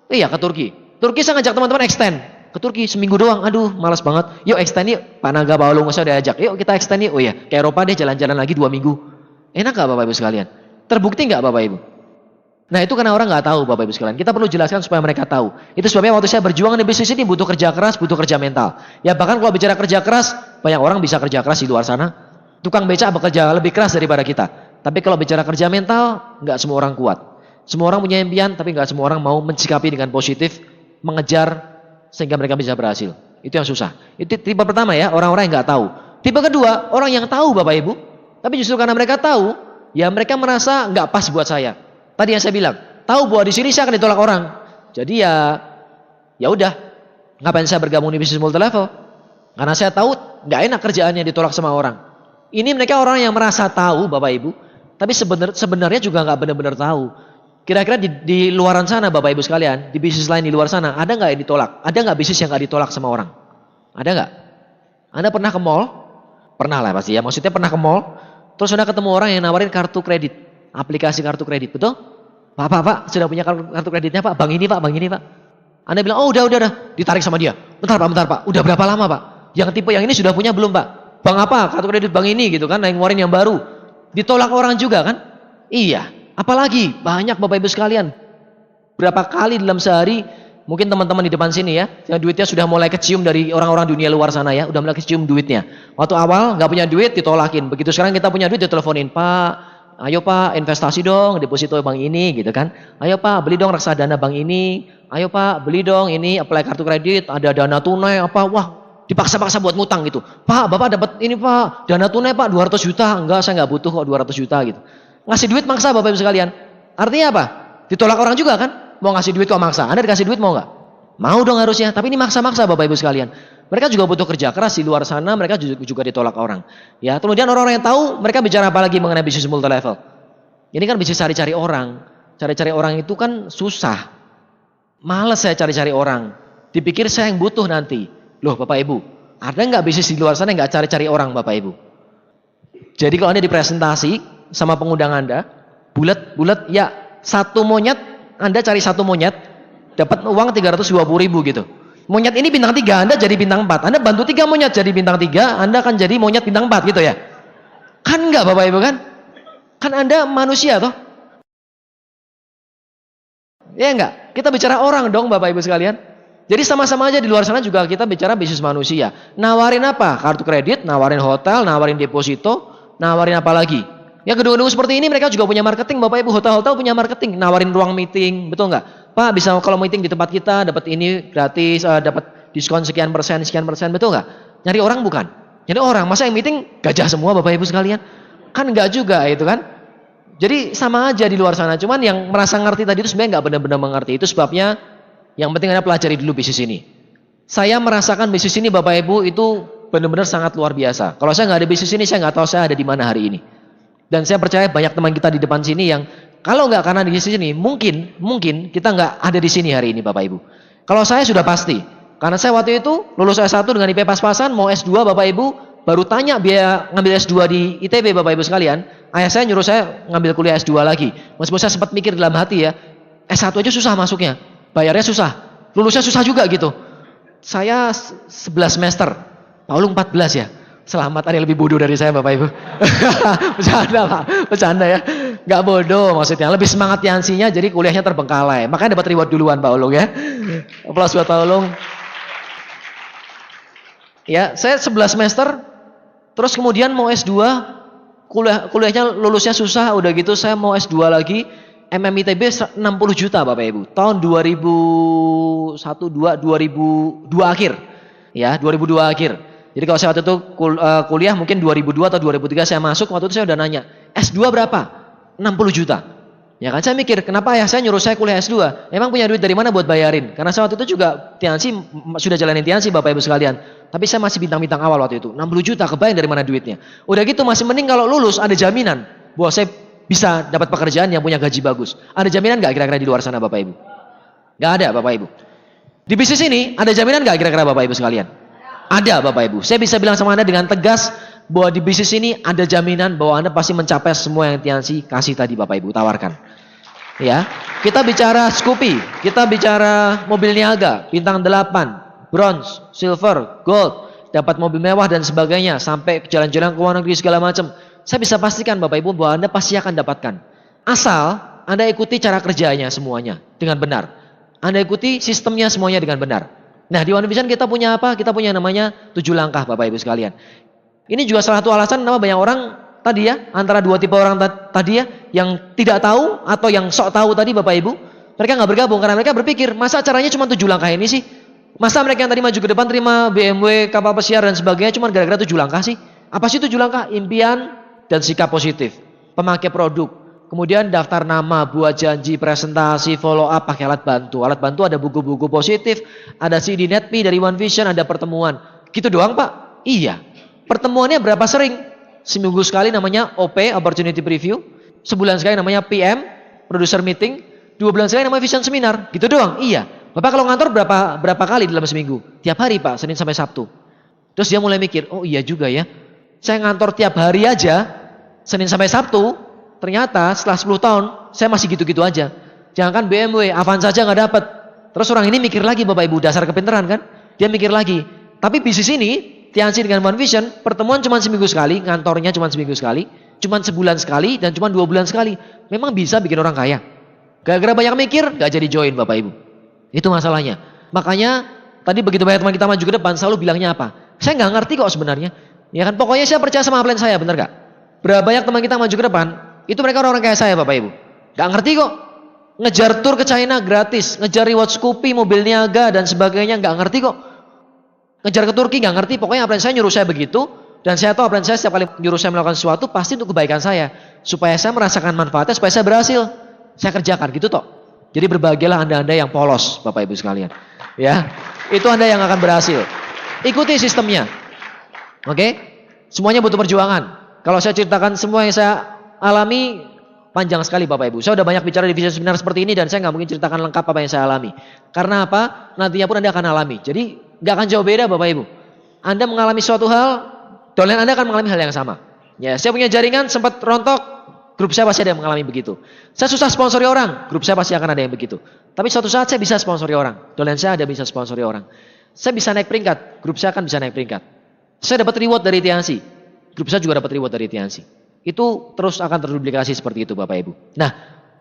Iya ke Turki. Turki saya ngajak teman-teman extend ke Turki seminggu doang. Aduh, malas banget. Yuk extend yuk. Pak Naga Paolo nggak usah diajak. Yuk kita extend yuk. Oh iya, ke Eropa deh jalan-jalan lagi 2 minggu. Enak nggak Bapak Ibu sekalian? Terbukti nggak Bapak Ibu? Nah itu karena orang nggak tahu Bapak Ibu sekalian. Kita perlu jelaskan supaya mereka tahu. Itu sebabnya waktu saya berjuang di bisnis ini butuh kerja keras, butuh kerja mental. Ya bahkan kalau bicara kerja keras, banyak orang bisa kerja keras di luar sana. Tukang beca bekerja lebih keras daripada kita. Tapi kalau bicara kerja mental, nggak semua orang kuat. Semua orang punya impian, tapi nggak semua orang mau mensikapi dengan positif, mengejar sehingga mereka bisa berhasil. Itu yang susah. Itu tipe pertama ya, orang-orang yang nggak tahu. Tipe kedua, orang yang tahu Bapak Ibu, tapi justru karena mereka tahu, ya mereka merasa nggak pas buat saya. Tadi yang saya bilang, tahu bahwa di sini saya akan ditolak orang. Jadi ya udah, ngapain saya bergabung di bisnis multi level? Karena saya tahu nggak enak kerjaannya ditolak sama orang. Ini mereka orang yang merasa tahu Bapak Ibu, tapi sebenarnya juga nggak benar-benar tahu. Kira-kira di luaran sana Bapak Ibu sekalian, di bisnis lain di luar sana, ada nggak yang ditolak? Ada nggak bisnis yang nggak ditolak sama orang? Ada nggak? Anda pernah ke mall? Pernah lah pasti ya, maksudnya pernah ke mall, terus Anda ketemu orang yang nawarin kartu kredit, aplikasi kartu kredit, betul? Pak, sudah punya kartu kreditnya Pak, bank ini Pak. Anda bilang, oh udah, ditarik sama dia. Bentar Pak, udah berapa lama Pak? Yang tipe yang ini sudah punya belum Pak? Bank apa? Kartu kredit bank ini gitu kan, yang ngeluarin yang baru. Ditolak orang juga kan? Iya. Apalagi banyak Bapak Ibu sekalian. Berapa kali dalam sehari, mungkin teman-teman di depan sini ya, yang duitnya sudah mulai kecium dari orang-orang dunia luar sana ya, udah mulai kecium duitnya. Waktu awal nggak punya duit ditolakin, begitu sekarang kita punya duit diteleponin, Pak, ayo Pak investasi dong, deposito bank ini gitu kan. Ayo Pak beli dong reksadana bank ini, ayo Pak beli dong ini apply kartu kredit, ada dana tunai apa, wah dipaksa-paksa buat ngutang gitu. Pak, Bapak dapat ini Pak, dana tunai Pak 200 juta, enggak saya nggak butuh kok 200 juta gitu. Ngasih duit maksa Bapak Ibu sekalian. Artinya apa? Ditolak orang juga kan? Mau ngasih duit kok maksa. Anda dikasih duit mau nggak? Mau dong harusnya. Tapi ini maksa-maksa Bapak Ibu sekalian. Mereka juga butuh kerja keras di luar sana. Mereka juga ditolak orang. Ya, kemudian orang-orang yang tahu mereka bicara apa lagi mengenai bisnis multi level. Ini kan bisnis cari-cari orang. Cari-cari orang itu kan susah. Males saya cari-cari orang. Dipikir saya yang butuh nanti. Loh Bapak Ibu, ada nggak bisnis di luar sana yang nggak cari-cari orang Bapak Ibu? Jadi kalau Anda dipresentasi sama pengundang Anda, bulat ya, satu monyet, Anda cari satu monyet, dapat uang 320.000 gitu. Monyet ini bintang 3, Anda jadi bintang 4. Anda bantu 3 monyet jadi bintang 3, Anda akan jadi monyet bintang 4 gitu ya. Kan enggak Bapak Ibu kan? Kan Anda manusia toh? Ya enggak? Kita bicara orang dong Bapak Ibu sekalian. Jadi sama-sama aja di luar sana juga kita bicara bisnis manusia. Nawarin apa? Kartu kredit, nawarin hotel, nawarin deposito, nawarin apa lagi? Ya gedung-gedung seperti ini mereka juga punya marketing Bapak Ibu, hotel-hotel punya marketing, nawarin ruang meeting, betul nggak? Pak bisa kalau meeting di tempat kita dapat ini gratis, dapat diskon sekian persen, betul nggak? Nyari orang bukan? Nyari orang, masa yang meeting gajah semua Bapak Ibu sekalian? Kan nggak juga itu kan? Jadi sama aja di luar sana, cuman yang merasa ngerti tadi itu sebenarnya nggak benar-benar mengerti. Itu sebabnya yang penting Anda pelajari dulu bisnis ini. Saya merasakan bisnis ini Bapak Ibu itu benar-benar sangat luar biasa. Kalau saya nggak ada bisnis ini, saya nggak tahu saya ada di mana hari ini. Dan saya percaya banyak teman kita di depan sini yang kalau nggak karena di sini, mungkin kita nggak ada di sini hari ini Bapak Ibu. Kalau saya sudah pasti, karena saya waktu itu lulus S1 dengan IP pas-pasan, mau S2 Bapak Ibu, baru tanya biaya ngambil S2 di ITB Bapak Ibu sekalian, ayah saya nyuruh saya ngambil kuliah S2 lagi. Meskipun saya sempat mikir dalam hati ya, S1 aja susah masuknya, bayarnya susah, lulusnya susah juga gitu. Saya 11 semester, Pak Ulung 14 ya. Selamat, ada yang lebih bodoh dari saya Bapak Ibu. Bercanda Pak, bercanda ya. Gak bodoh maksudnya, lebih semangat Yansinya jadi kuliahnya terbengkalai. Makanya dapat reward duluan Pak Ulung ya. Aplaus buat Pak Ulung. Ya, saya 11 semester, terus kemudian mau S2, kuliahnya lulusnya susah, udah gitu saya mau S2 lagi, MMITB 60 juta Bapak Ibu. Tahun 2002 akhir. Ya, 2002 akhir. Jadi kalau saya waktu itu kuliah mungkin 2002 atau 2003 saya masuk, waktu itu saya udah nanya, S2 berapa? 60 juta. Ya kan saya mikir, kenapa ayah saya nyuruh saya kuliah S2? Emang punya duit dari mana buat bayarin? Karena saya waktu itu juga tiansi, sudah jalanin tiansi Bapak Ibu sekalian. Tapi saya masih bintang-bintang awal waktu itu. 60 juta, kebayang dari mana duitnya. Udah gitu masih mending kalau lulus ada jaminan bahwa saya bisa dapat pekerjaan yang punya gaji bagus. Ada jaminan nggak kira-kira di luar sana Bapak Ibu? Nggak ada Bapak Ibu. Di bisnis ini ada jaminan nggak kira-kira Bapak Ibu sekalian? Ada Bapak Ibu. Saya bisa bilang sama Anda dengan tegas bahwa di bisnis ini ada jaminan bahwa Anda pasti mencapai semua yang Tiansi kasih tadi Bapak Ibu tawarkan. Ya, kita bicara Scoopy, kita bicara mobil niaga, bintang 8, bronze, silver, gold, dapat mobil mewah dan sebagainya, sampai jalan-jalan ke luar negeri segala macam. Saya bisa pastikan Bapak Ibu bahwa Anda pasti akan dapatkan. Asal Anda ikuti cara kerjanya semuanya dengan benar. Anda ikuti sistemnya semuanya dengan benar. Nah di One Vision kita punya apa? Kita punya namanya 7 langkah Bapak Ibu sekalian. Ini juga salah satu alasan kenapa banyak orang tadi ya, antara dua tipe orang tadi ya, yang tidak tahu atau yang sok tahu tadi Bapak Ibu. Mereka nggak bergabung karena mereka berpikir, masa acaranya cuma 7 langkah ini sih? Masa mereka yang tadi maju ke depan terima BMW, kapal pesiar dan sebagainya cuma gara-gara 7 langkah sih? Apa sih 7 langkah? Impian dan sikap positif. Pemakai produk. Kemudian daftar nama, buat janji, presentasi, follow up, pakai alat bantu. Alat bantu ada buku-buku positif, ada CD NetMe dari One Vision, ada pertemuan. Gitu doang Pak? Iya. Pertemuannya berapa sering? Seminggu sekali namanya OP, Opportunity Preview. Sebulan sekali namanya PM, Producer Meeting. 2 bulan sekali namanya Vision Seminar. Gitu doang? Iya. Bapak kalau ngantor berapa kali dalam seminggu? Tiap hari Pak, Senin sampai Sabtu. Terus dia mulai mikir, oh iya juga ya. Saya ngantor tiap hari aja, Senin sampai Sabtu. Ternyata setelah 10 tahun, saya masih gitu-gitu aja. Jangankan BMW, Avanza saja nggak dapat. Terus orang ini mikir lagi Bapak Ibu, dasar kepintaran kan? Dia mikir lagi. Tapi bisnis ini, Tiansi dengan One Vision, pertemuan cuma seminggu sekali, ngantornya cuma seminggu sekali, cuma sebulan sekali, dan cuma 2 bulan sekali. Memang bisa bikin orang kaya. Gara-gara banyak mikir, nggak jadi join Bapak Ibu. Itu masalahnya. Makanya tadi begitu banyak teman kita maju ke depan selalu bilangnya apa? Saya nggak ngerti kok sebenarnya. Ya kan pokoknya saya percaya sama plan saya, benar gak? Berapa banyak teman kita maju ke depan? Itu mereka orang-orang kayak saya Bapak Ibu. Nggak ngerti kok. Ngejar tour ke China gratis, ngejar reward Scoopy, mobil niaga dan sebagainya nggak ngerti kok. Ngejar ke Turki nggak ngerti. Pokoknya plan saya nyuruh saya begitu dan saya tahu plan saya setiap kali nyuruh saya melakukan sesuatu pasti untuk kebaikan saya, supaya saya merasakan manfaatnya, supaya saya berhasil. Saya kerjakan gitu toh. Jadi berbahagialah Anda-anda yang polos, Bapak Ibu sekalian. Ya, itu Anda yang akan berhasil. Ikuti sistemnya. Oke? Semuanya butuh perjuangan. Kalau saya ceritakan semua yang saya alami, panjang sekali Bapak Ibu. Saya udah banyak bicara di Vision Seminar seperti ini dan saya nggak mungkin ceritakan lengkap apa yang saya alami. Karena apa? Nantinya pun Anda akan alami. Jadi nggak akan jauh beda Bapak Ibu. Anda mengalami suatu hal, dolen Anda akan mengalami hal yang sama. Ya, saya punya jaringan sempat rontok. Grup saya pasti ada yang mengalami begitu. Saya susah sponsori orang, grup saya pasti akan ada yang begitu. Tapi suatu saat saya bisa sponsori orang. Dolen saya ada bisa sponsori orang. Saya bisa naik peringkat, grup saya akan bisa naik peringkat. Saya dapat reward dari Tiansi, grup saya juga dapat reward dari Tiansi. Itu terus akan terduplikasi seperti itu Bapak Ibu. Nah,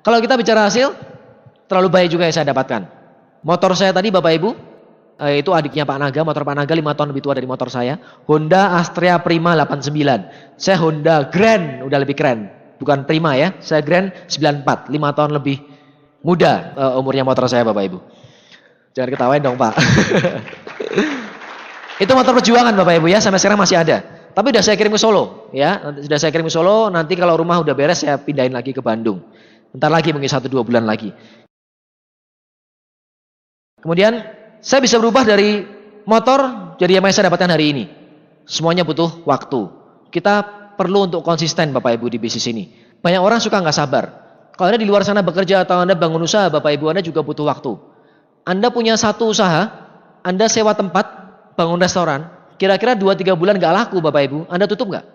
kalau kita bicara hasil, terlalu baik juga yang saya dapatkan. Motor saya tadi Bapak Ibu, itu adiknya Pak Naga, motor Pak Naga 5 tahun lebih tua dari motor saya. Honda Astrea Prima 89. Saya Honda Grand, udah lebih keren. Bukan Prima ya, saya Grand 94, 5 tahun lebih muda umurnya motor saya Bapak Ibu. Jangan ketawain dong Pak. Itu motor perjuangan Bapak Ibu ya, sampai sekarang masih ada. Tapi udah saya kirim ke Solo ya, sudah saya kirim ke Solo, nanti kalau rumah udah beres saya pindahin lagi ke Bandung. Bentar lagi mungkin 1-2 bulan lagi. Kemudian saya bisa berubah dari motor jadi yang saya dapatkan hari ini. Semuanya butuh waktu. Kita perlu untuk konsisten Bapak Ibu di bisnis ini. Banyak orang suka nggak sabar. Kalau Anda di luar sana bekerja atau Anda bangun usaha, Bapak Ibu Anda juga butuh waktu. Anda punya satu usaha, Anda sewa tempat, bangun restoran, kira-kira 2-3 bulan nggak laku Bapak Ibu, Anda tutup nggak?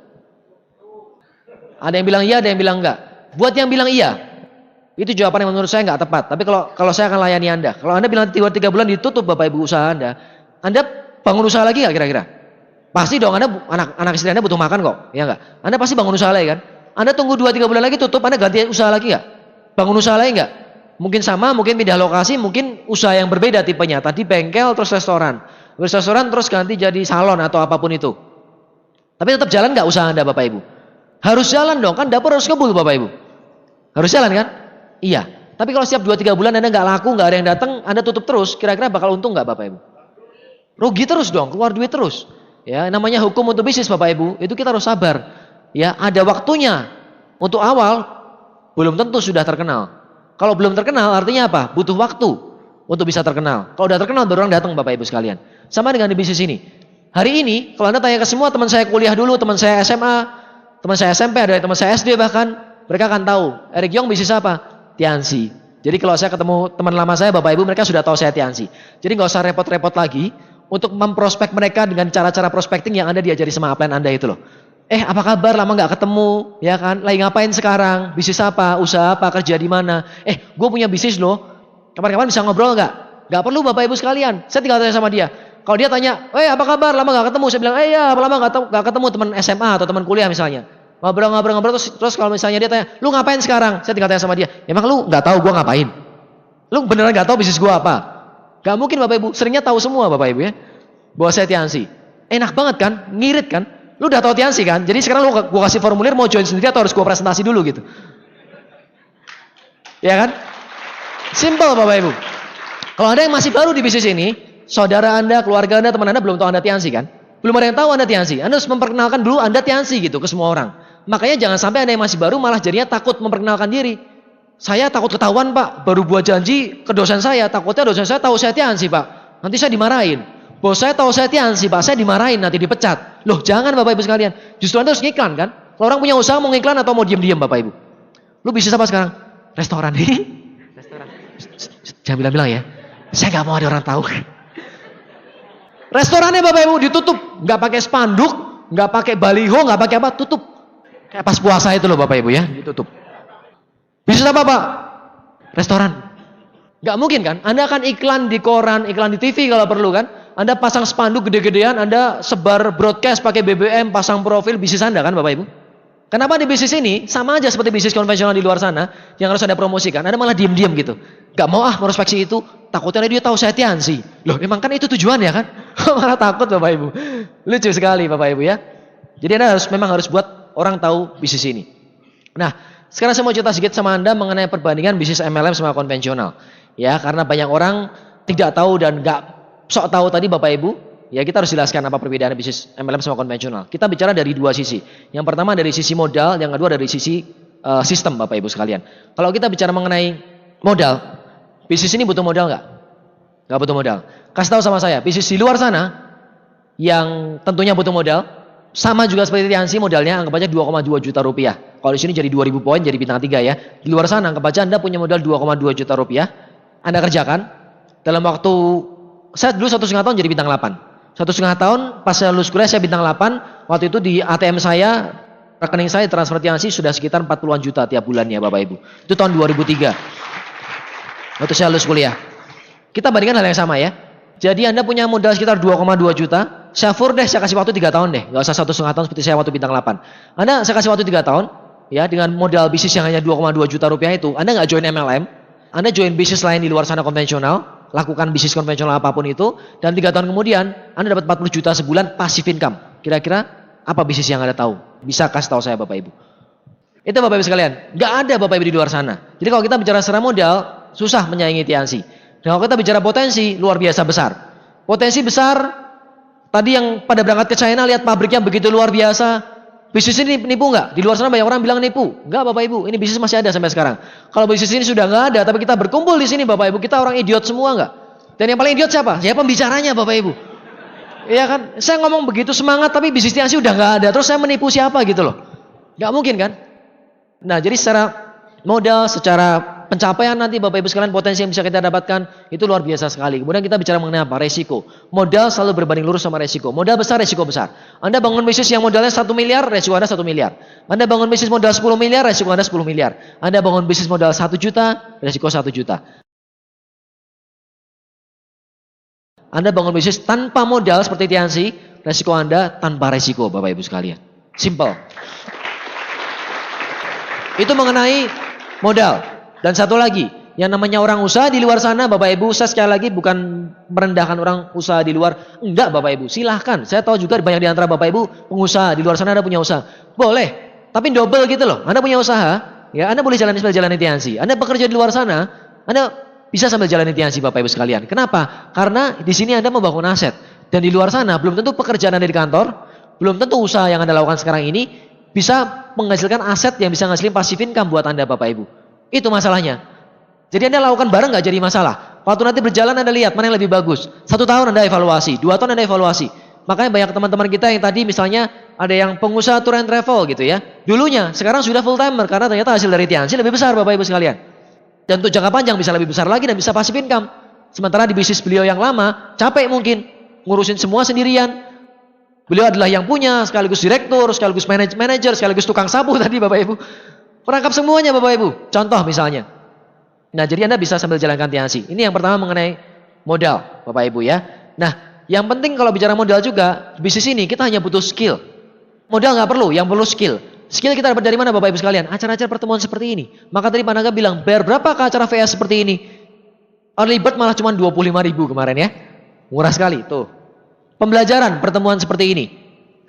Ada yang bilang iya, ada yang bilang enggak. Buat yang bilang iya, itu jawaban yang menurut saya nggak tepat. Tapi kalau saya akan layani Anda. Kalau Anda bilang 2-3 bulan ditutup Bapak Ibu usaha Anda bangun usaha lagi nggak kira-kira? Pasti dong, anak istri Anda butuh makan kok, ya enggak? Anda pasti bangun usaha lagi kan? Anda tunggu 2-3 bulan lagi tutup, Anda ganti usaha lagi enggak? Bangun usaha lagi enggak? Mungkin sama, mungkin pindah lokasi, mungkin usaha yang berbeda tipenya. Tadi bengkel, terus restoran. Restoran terus ganti jadi salon atau apapun itu. Tapi tetap jalan enggak usaha Anda Bapak Ibu? Harus jalan dong, kan dapur harus kebul Bapak Ibu. Harus jalan kan? Iya. Tapi kalau setiap 2-3 bulan Anda enggak laku, enggak ada yang datang, Anda tutup terus, kira-kira bakal untung enggak Bapak Ibu? Rugi terus dong, keluar duit terus. Ya, namanya hukum untuk bisnis Bapak Ibu, itu kita harus sabar. Ya, ada waktunya. Untuk awal belum tentu sudah terkenal. Kalau belum terkenal artinya apa? Butuh waktu untuk bisa terkenal. Kalau udah terkenal baru orang datang Bapak Ibu sekalian. Sama dengan di bisnis ini. Hari ini kalau Anda tanya ke semua teman saya kuliah dulu, teman saya SMA, teman saya SMP, ada teman saya SD bahkan, mereka akan tahu, Eric Yong bisnis apa? Tiansi. Jadi kalau saya ketemu teman lama saya Bapak Ibu, mereka sudah tahu saya Tiansi. Jadi nggak usah repot-repot lagi untuk memprospek mereka dengan cara-cara prospecting yang Anda diajari sama upline Anda itu loh. Apa kabar, lama nggak ketemu, ya kan? Lagi ngapain sekarang? Bisnis apa? Usaha apa? Kerja di mana? Gue punya bisnis loh. Kapan-kapan bisa ngobrol nggak? Nggak perlu Bapak Ibu sekalian. Saya tinggal tanya sama dia. Kalau dia tanya, apa kabar? Lama nggak ketemu? Saya bilang, ya lama nggak ketemu teman SMA atau teman kuliah misalnya. Ngobrol-ngobrol terus kalau misalnya dia tanya, lu ngapain sekarang? Saya tinggal tanya sama dia. Emang lu nggak tahu gue ngapain? Lu beneran nggak tahu bisnis gue apa? Gak mungkin Bapak Ibu, seringnya tahu semua Bapak Ibu ya. Bahwa saya Tiansi. Enak banget kan? Ngirit kan? Lu udah tahu Tiansi kan? Jadi sekarang gua kasih formulir mau join sendiri atau harus gua presentasi dulu gitu. Ya kan? Simple Bapak Ibu. Kalau Anda yang masih baru di bisnis ini, saudara Anda, keluarga Anda, teman Anda belum tahu Anda Tiansi kan? Belum ada yang tahu Anda Tiansi. Anda harus memperkenalkan dulu Anda Tiansi gitu ke semua orang. Makanya jangan sampai Anda yang masih baru malah jadinya takut memperkenalkan diri. Saya takut ketahuan Pak, baru buat janji ke dosen saya, takutnya dosen saya tahu saya Tiansi Pak. Nanti saya dimarahin. Bos saya tahu saya Tiansi Pak, saya dimarahin, nanti dipecat. Loh jangan Bapak Ibu sekalian. Justru Anda harus ngiklan kan? Kalau orang punya usaha mau ngiklan atau mau diam-diam Bapak Ibu? Lu bisnis apa sekarang? Restoran. Restoran. Jangan bilang-bilang ya. Saya nggak mau ada orang tahu. Restorannya Bapak Ibu ditutup. Nggak pakai spanduk, nggak pakai baliho, nggak pakai apa, tutup. Kayak pas puasa itu loh Bapak Ibu ya, ditutup. Bisnis apa Pak? Restoran. Nggak mungkin kan? Anda akan iklan di koran, iklan di TV kalau perlu kan? Anda pasang spanduk gede-gedean, Anda sebar broadcast pakai BBM, pasang profil bisnis Anda kan Bapak Ibu? Kenapa di bisnis ini sama aja seperti bisnis konvensional di luar sana yang harus Anda promosikan, Anda malah diem-diem gitu. Gak mau merospeksi itu, takutnya dia tahu saya Tiansi. Loh emang kan itu tujuan ya kan? Malah takut Bapak Ibu. Lucu sekali Bapak Ibu ya. Jadi Anda memang harus buat orang tahu bisnis ini. Nah, sekarang saya mau cerita sedikit sama Anda mengenai perbandingan bisnis MLM sama konvensional. Ya, karena banyak orang tidak tahu dan gak sok tahu tadi Bapak Ibu. Ya kita harus jelaskan apa perbedaan bisnis MLM sama konvensional. Kita bicara dari dua sisi. Yang pertama dari sisi modal, yang kedua dari sisi sistem Bapak Ibu sekalian. Kalau kita bicara mengenai modal, bisnis ini butuh modal nggak? Nggak butuh modal. Kasih tahu sama saya, bisnis di luar sana yang tentunya butuh modal, sama juga seperti Tiansi modalnya anggap aja 2,2 juta rupiah. Kalau di sini jadi 2000 poin jadi bintang 3 ya. Di luar sana anggap aja Anda punya modal 2,2 juta rupiah. Anda kerjakan dalam waktu, saya dulu 1,5 tahun jadi bintang 8. 1,5 tahun pas saya lulus kuliah saya bintang 8. Waktu itu di ATM saya, rekening saya transfer Tiansi sudah sekitar 40-an juta tiap bulannya Bapak Ibu. Itu tahun 2003. Waktu saya lulus kuliah. Kita bandingkan hal yang sama ya. Jadi Anda punya modal sekitar 2,2 juta. Saya saya kasih waktu 3 tahun deh. Gak usah 1,5 tahun seperti saya waktu bintang 8. Saya kasih waktu 3 tahun. Ya, dengan modal bisnis yang hanya 2,2 juta rupiah itu. Anda nggak join MLM. Anda join bisnis lain di luar sana konvensional. Lakukan bisnis konvensional apapun itu. Dan 3 tahun kemudian Anda dapat 40 juta sebulan passive income. Kira-kira apa bisnis yang Anda tahu? Bisa kasih tahu saya Bapak Ibu. Itu Bapak Ibu sekalian. Nggak ada Bapak Ibu di luar sana. Jadi kalau kita bicara secara modal, susah menyaingi Tiansi. Dan kalau kita bicara potensi, luar biasa besar. Potensi besar, tadi yang pada berangkat ke China lihat pabriknya begitu luar biasa. Bisnis ini nipu nggak? Di luar sana banyak orang bilang nipu. Nggak Bapak Ibu, ini bisnis masih ada sampai sekarang. Kalau bisnis ini sudah nggak ada, tapi kita berkumpul di sini Bapak Ibu, kita orang idiot semua nggak? Dan yang paling idiot siapa? Ya pembicaranya Bapak Ibu. Iya kan? Saya ngomong begitu semangat, tapi bisnis Tiansi udah nggak ada. Terus saya menipu siapa gitu loh? Nggak mungkin kan? Nah jadi secara modal, secara pencapaian nanti Bapak Ibu sekalian potensi yang bisa kita dapatkan itu luar biasa sekali. Kemudian kita bicara mengenai apa? Resiko. Modal selalu berbanding lurus sama resiko. Modal besar, resiko besar. Anda bangun bisnis yang modalnya 1 miliar, resiko Anda 1 miliar. Anda bangun bisnis modal 10 miliar, resiko Anda 10 miliar. Anda bangun bisnis modal 1 juta, resiko 1 juta. Anda bangun bisnis tanpa modal seperti Tiansi, resiko Anda tanpa resiko Bapak Ibu sekalian. Simple. Itu mengenai modal. Dan satu lagi, yang namanya orang usaha di luar sana, Bapak Ibu, saya sekali lagi bukan merendahkan orang usaha di luar. Enggak Bapak Ibu, silahkan. Saya tahu juga banyak di antara Bapak Ibu pengusaha, di luar sana ada punya usaha. Boleh, tapi double gitu loh. Anda punya usaha, ya Anda boleh jalani sambil jalani Tiansi. Anda bekerja di luar sana, Anda bisa sambil jalani Tiansi Bapak Ibu sekalian. Kenapa? Karena di sini Anda membangun aset. Dan di luar sana, belum tentu pekerjaan Anda di kantor, belum tentu usaha yang Anda lakukan sekarang ini bisa menghasilkan aset yang bisa menghasilkan passive income buat Anda Bapak Ibu. Itu masalahnya. Jadi Anda lakukan bareng nggak jadi masalah. Waktu nanti berjalan Anda lihat mana yang lebih bagus. 1 tahun Anda evaluasi, 2 tahun Anda evaluasi. Makanya banyak teman-teman kita yang tadi misalnya ada yang pengusaha tour and travel gitu ya. Dulunya, sekarang sudah full timer karena ternyata hasil dari Tiansi lebih besar Bapak Ibu sekalian. Dan untuk jangka panjang bisa lebih besar lagi dan bisa passive income. Sementara di bisnis beliau yang lama capek mungkin ngurusin semua sendirian. Beliau adalah yang punya sekaligus direktur, sekaligus manajer, sekaligus tukang sapu tadi Bapak Ibu. Perangkap semuanya Bapak Ibu. Contoh misalnya. Nah jadi Anda bisa sambil jalankan Tiansi. Ini yang pertama mengenai modal Bapak Ibu ya. Nah yang penting kalau bicara modal juga, bisnis ini kita hanya butuh skill. Modal nggak perlu, yang perlu skill. Skill kita dapat dari mana Bapak Ibu sekalian? Acara-acara pertemuan seperti ini. Maka tadi Pak Naga bilang, bayar berapa ke acara VS seperti ini? Early bird malah cuma 25.000 kemarin ya. Murah sekali tuh. Pembelajaran pertemuan seperti ini.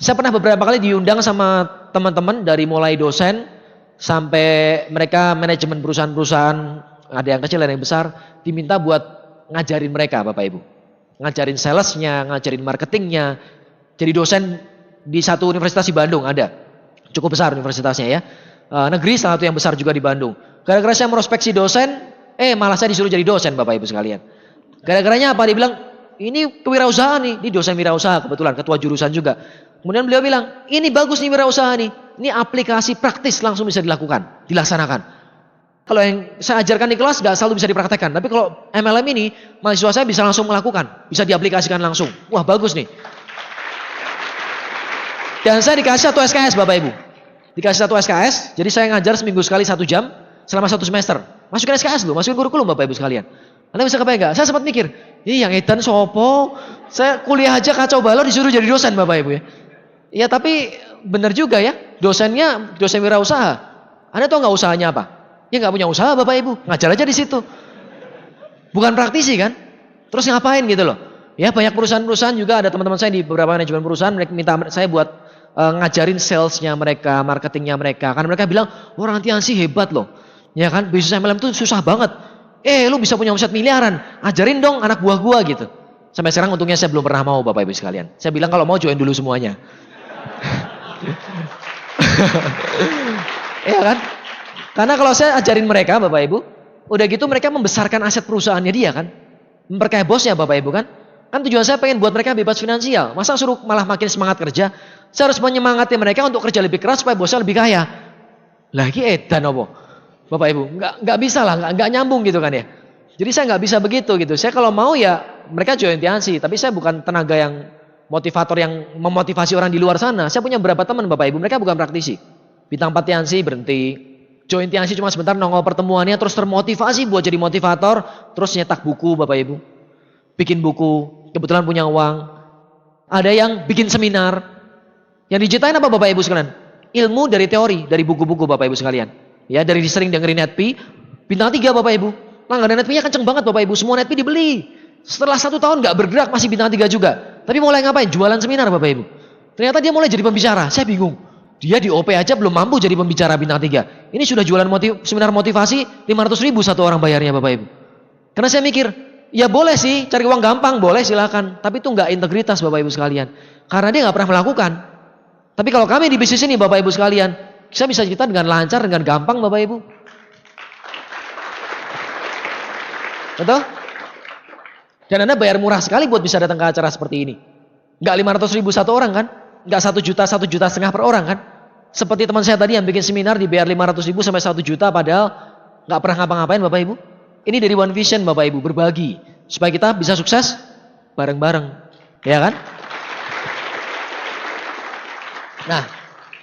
Saya pernah beberapa kali diundang sama teman-teman dari mulai dosen sampai mereka manajemen perusahaan-perusahaan, ada yang kecil, ada yang besar, diminta buat ngajarin mereka Bapak Ibu. Ngajarin salesnya, ngajarin marketingnya. Jadi dosen di satu universitas di Bandung ada. Cukup besar universitasnya ya. Negeri salah satu yang besar juga di Bandung. Gara-gara saya merospeksi dosen, malah saya disuruh jadi dosen Bapak Ibu sekalian. Gara-garanya apa? Dia bilang, ini kewirausahaan nih. Ini dosen wirausaha kebetulan, ketua jurusan juga. Kemudian beliau bilang, ini bagus nih wirausaha nih. Ini aplikasi praktis langsung bisa dilakukan, dilaksanakan. Kalau yang saya ajarkan di kelas gak selalu bisa dipraktekkan. Tapi kalau MLM ini, mahasiswa saya bisa langsung melakukan. Bisa diaplikasikan langsung. Wah bagus nih. Dan saya dikasih 1 SKS Bapak Ibu. Dikasih 1 SKS, jadi saya ngajar seminggu sekali 1 jam selama 1 semester. Masukin SKS loh, masukin kurikulum Bapak Ibu sekalian. Anda bisa kebayang gak? Saya sempat mikir, ini yang edan sopo, saya kuliah aja kacau balau disuruh jadi dosen Bapak Ibu ya. Ya tapi benar juga ya, dosennya dosen wirausaha. Anda tahu nggak usahanya apa? Ya nggak punya usaha Bapak Ibu, ngajar aja di situ. Bukan praktisi kan? Terus ngapain gitu loh? Ya banyak perusahaan-perusahaan juga, ada teman-teman saya di beberapa manajemen perusahaan mereka minta saya buat ngajarin salesnya mereka, marketingnya mereka. Karena mereka bilang, orang Tiansi hebat loh. Ya kan, bisnis MLM itu susah banget. Lu bisa punya omset miliaran, ajarin dong anak buah gua gitu. Sampai sekarang untungnya saya belum pernah mau Bapak Ibu sekalian. Saya bilang kalau mau join dulu semuanya. Iya kan? Karena kalau saya ajarin mereka Bapak Ibu, udah gitu mereka membesarkan aset perusahaannya dia kan. Memperkaya bosnya Bapak Ibu kan. Kan tujuan saya pengen buat mereka bebas finansial. Masa suruh malah makin semangat kerja? Saya harus menyemangati mereka untuk kerja lebih keras supaya bosnya lebih kaya. Lagi edan apa? Bapak Ibu, nggak bisa lah, nggak nyambung gitu kan ya. Jadi saya nggak bisa begitu gitu. Saya kalau mau ya mereka join Tiansi, tapi saya bukan tenaga yang motivator yang memotivasi orang di luar sana. Saya punya beberapa teman Bapak Ibu, mereka bukan praktisi. Bintang 4 Tiansi berhenti, join Tiansi cuma sebentar nongol pertemuannya, terus termotivasi buat jadi motivator, terus nyetak buku Bapak Ibu, bikin buku, kebetulan punya uang. Ada yang bikin seminar, yang diceritain apa Bapak Ibu sekalian? Ilmu dari teori, dari buku-buku Bapak Ibu sekalian. Ya dari sering dengerin NetP, bintang 3 Bapak Ibu, langganan NetP-nya kenceng banget Bapak Ibu, semua NetP dibeli. Setelah 1 tahun nggak bergerak masih bintang 3 juga. Tapi mulai ngapain? Jualan seminar Bapak Ibu. Ternyata dia mulai jadi pembicara. Saya bingung. Dia di OP aja belum mampu jadi pembicara bintang 3. Ini sudah jualan seminar motivasi 500.000 satu orang bayarnya Bapak Ibu. Karena saya mikir, ya boleh sih cari uang gampang, boleh silakan. Tapi itu nggak integritas Bapak Ibu sekalian. Karena dia nggak pernah melakukan. Tapi kalau kami di bisnis ini Bapak Ibu sekalian, kita bisa cerita dengan lancar, dengan gampang Bapak Ibu. Betul? Dan Anda bayar murah sekali buat bisa datang ke acara seperti ini. Nggak 500.000 satu orang kan? Nggak 1 juta, 1,5 juta per orang kan? Seperti teman saya tadi yang bikin seminar dibayar 500.000 sampai 1 juta padahal nggak pernah ngapa-ngapain Bapak Ibu. Ini dari One Vision Bapak Ibu, berbagi. Supaya kita bisa sukses bareng-bareng. Ya kan? Nah,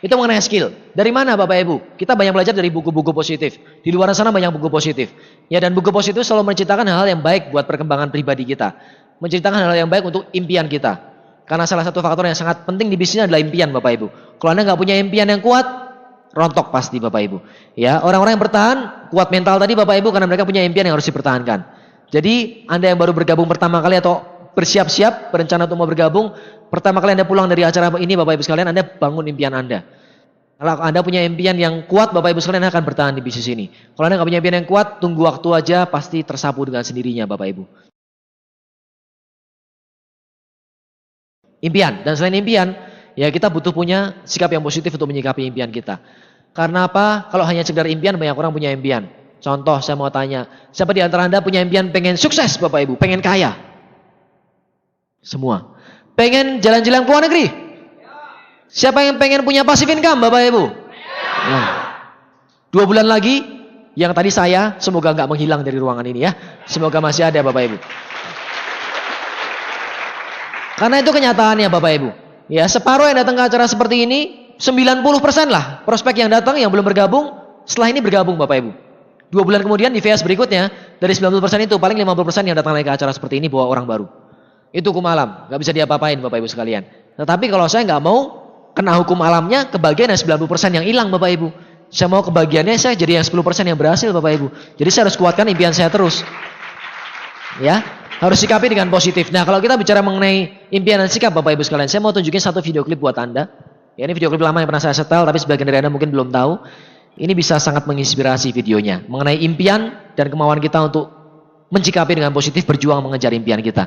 itu mengenai skill. Dari mana Bapak Ibu? Kita banyak belajar dari buku-buku positif. Di luar sana banyak buku positif. Ya dan buku positif selalu menceritakan hal-hal yang baik buat perkembangan pribadi kita. Menceritakan hal-hal yang baik untuk impian kita. Karena salah satu faktor yang sangat penting di bisnis adalah impian Bapak Ibu. Kalau Anda nggak punya impian yang kuat, rontok pasti Bapak Ibu. Ya, orang-orang yang bertahan, kuat mental tadi Bapak Ibu karena mereka punya impian yang harus dipertahankan. Jadi Anda yang baru bergabung pertama kali atau bersiap-siap berencana untuk mau bergabung, pertama kali Anda pulang dari acara ini Bapak Ibu sekalian, Anda bangun impian Anda. Kalau Anda punya impian yang kuat, Bapak Ibu sekalian akan bertahan di bisnis ini. Kalau Anda nggak punya impian yang kuat, tunggu waktu aja, pasti tersapu dengan sendirinya, Bapak Ibu. Impian, dan selain impian, ya kita butuh punya sikap yang positif untuk menyikapi impian kita. Karena apa? Kalau hanya sekedar impian, banyak orang punya impian. Contoh, saya mau tanya, siapa di antara Anda punya impian pengen sukses, Bapak Ibu, pengen kaya? Semua. Pengen jalan-jalan ke luar negeri? Siapa yang pengen punya passive income Bapak Ibu? Nah, 2 bulan lagi, yang tadi saya, semoga nggak menghilang dari ruangan ini ya. Semoga masih ada Bapak Ibu. Karena itu kenyataannya Bapak Ibu. Ya, separuh yang datang ke acara seperti ini, 90% lah prospek yang datang yang belum bergabung, setelah ini bergabung Bapak Ibu. 2 bulan kemudian di phase berikutnya, dari 90% itu paling 50% yang datang lagi ke acara seperti ini bawa orang baru. Itu hukum alam, nggak bisa diapa-apain Bapak Ibu sekalian. Tetapi kalau saya nggak mau kena hukum alamnya, kebagian yang 90% yang hilang Bapak Ibu. Saya mau kebagiannya saya jadi yang 10% yang berhasil Bapak Ibu. Jadi saya harus kuatkan impian saya terus. Ya. Harus sikapi dengan positif. Nah, kalau kita bicara mengenai impian dan sikap Bapak Ibu sekalian, saya mau tunjukin satu video klip buat Anda. Ya, ini video klip lama yang pernah saya setel, tapi sebagian dari Anda mungkin belum tahu. Ini bisa sangat menginspirasi videonya. Mengenai impian dan kemauan kita untuk mencikapi dengan positif, berjuang mengejar impian kita.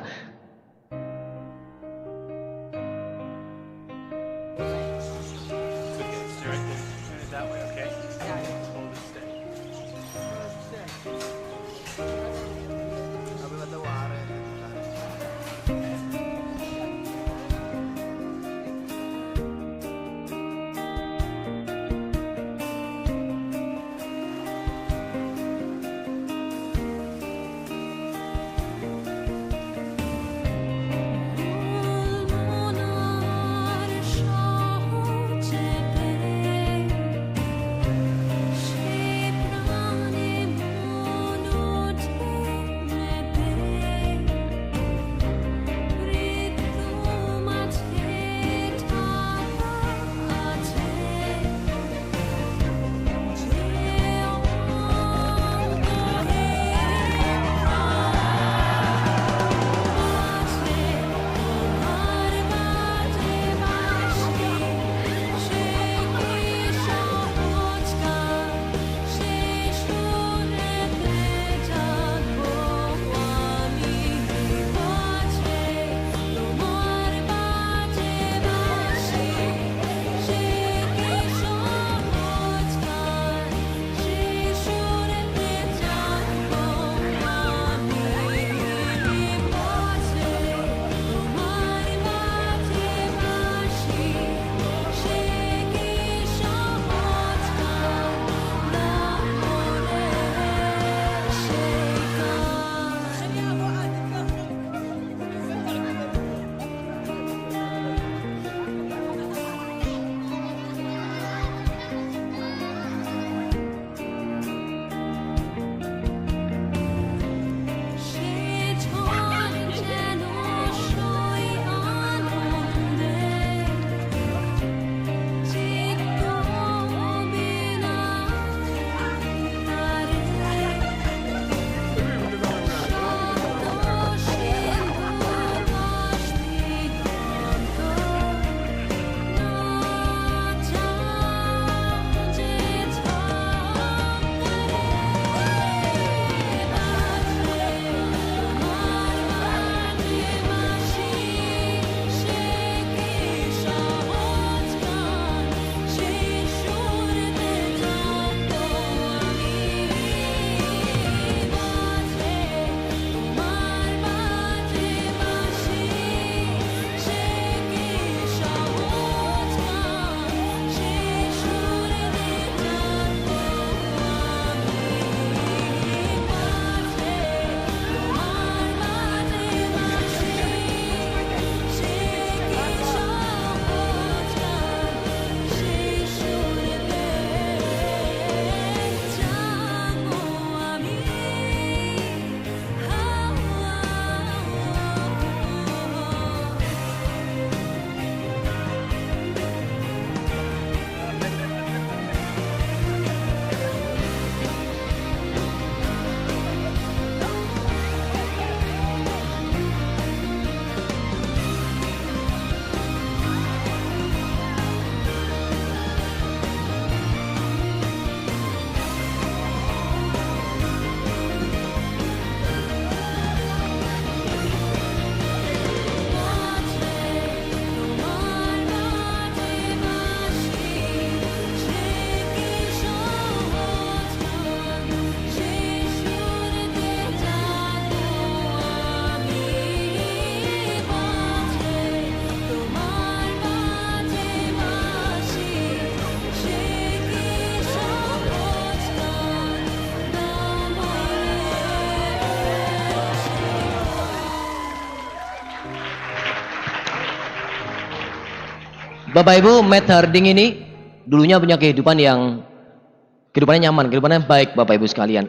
Bapak Ibu, Matt Harding ini dulunya punya kehidupannya nyaman, kehidupannya baik Bapak Ibu sekalian.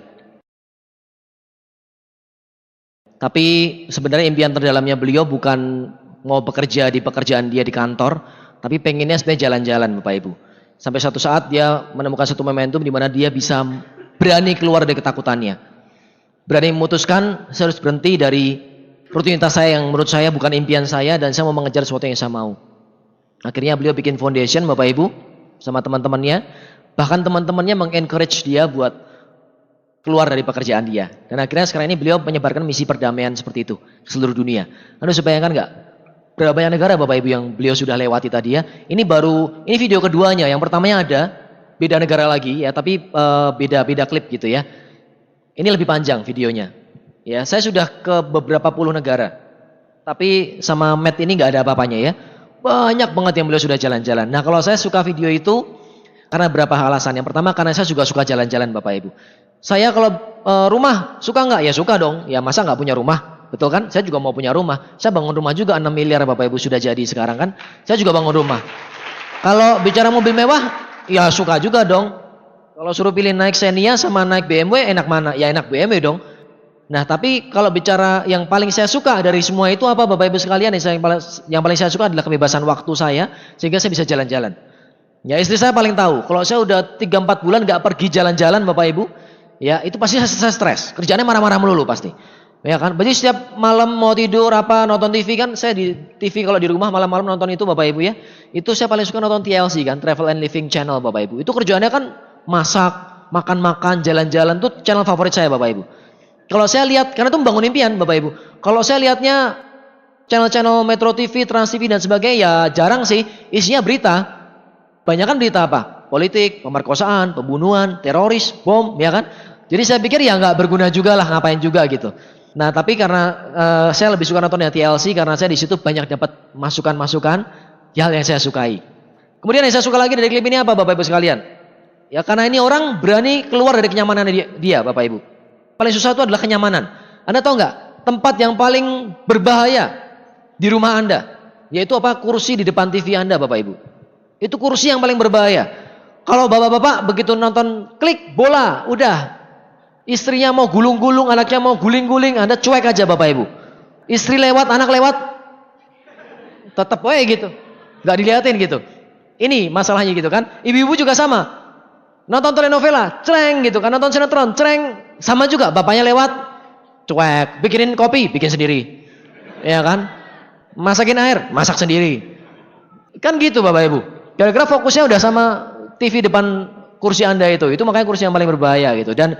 Tapi sebenarnya impian terdalamnya beliau bukan mau bekerja di pekerjaan dia di kantor, tapi pengennya sebenarnya jalan-jalan Bapak Ibu. Sampai satu saat dia menemukan satu momentum di mana dia bisa berani keluar dari ketakutannya. Berani memutuskan saya harus berhenti dari rutinitas saya yang menurut saya bukan impian saya dan saya mau mengejar sesuatu yang saya mau. Akhirnya beliau bikin foundation Bapak Ibu sama teman-temannya. Bahkan teman-temannya mengencourage dia buat keluar dari pekerjaan dia. Dan akhirnya sekarang ini beliau menyebarkan misi perdamaian seperti itu ke seluruh dunia. Anda bisa bayangkan nggak? Berapa banyak negara Bapak Ibu yang beliau sudah lewati tadi ya. Ini video keduanya. Yang pertamanya ada, beda negara lagi ya, tapi beda klip gitu ya. Ini lebih panjang videonya. Ya, saya sudah ke beberapa puluh negara. Tapi sama Matt ini nggak ada apa-apanya ya. Banyak banget yang beliau sudah jalan-jalan. Nah, kalau saya suka video itu karena berapa alasan. Yang pertama karena saya juga suka jalan-jalan Bapak Ibu. Saya kalau rumah suka nggak? Ya suka dong. Ya masa nggak punya rumah? Betul kan? Saya juga mau punya rumah. Saya bangun rumah juga 6 miliar Bapak Ibu sudah jadi sekarang kan. Saya juga bangun rumah. Kalau bicara mobil mewah, ya suka juga dong. Kalau suruh pilih naik Xenia sama naik BMW, enak mana? Ya enak BMW dong. Nah tapi kalau bicara yang paling saya suka dari semua itu apa Bapak Ibu sekalian? Yang paling saya suka adalah kebebasan waktu saya sehingga saya bisa jalan-jalan. Ya istri saya paling tahu. Kalau saya udah 3-4 bulan nggak pergi jalan-jalan Bapak Ibu, ya itu pasti saya stres. Kerjaannya marah-marah melulu pasti. Ya kan? Berarti setiap malam mau tidur apa nonton TV kan, saya di TV kalau di rumah malam-malam nonton itu Bapak Ibu ya. Itu saya paling suka nonton TLC kan, Travel and Living Channel Bapak Ibu. Itu kerjaannya kan masak, makan-makan, jalan-jalan tuh channel favorit saya Bapak Ibu. Kalau saya lihat, karena itu membangun impian Bapak Ibu. Kalau saya lihatnya channel-channel Metro TV, Trans TV dan sebagainya ya jarang sih. Isinya berita. Banyak kan berita apa? Politik, pemerkosaan, pembunuhan, teroris, bom, ya kan? Jadi saya pikir ya nggak berguna juga lah, ngapain juga gitu. Nah tapi karena saya lebih suka nonton TLC karena saya di situ banyak dapat masukan-masukan hal yang saya sukai. Kemudian yang saya suka lagi dari klip ini apa Bapak Ibu sekalian? Ya karena ini orang berani keluar dari kenyamanan dia Bapak Ibu. Paling susah itu adalah kenyamanan. Anda tahu nggak? Tempat yang paling berbahaya di rumah Anda, yaitu apa? Kursi di depan TV Anda Bapak Ibu. Itu kursi yang paling berbahaya. Kalau bapak-bapak begitu nonton klik bola, udah. Istrinya mau gulung-gulung, anaknya mau guling-guling, Anda cuek aja Bapak Ibu. Istri lewat, anak lewat, tetap gitu. Nggak dilihatin gitu. Ini masalahnya gitu kan. Ibu-ibu juga sama. Nonton telenovela, cereng gitu kan. Nonton sinetron, cereng. Sama juga, bapaknya lewat, cuek. Bikinin kopi, bikin sendiri. Ya kan. Masakin air, masak sendiri. Kan gitu Bapak Ibu. Kira-kira fokusnya udah sama TV depan kursi Anda itu makanya kursi yang paling berbahaya gitu. Dan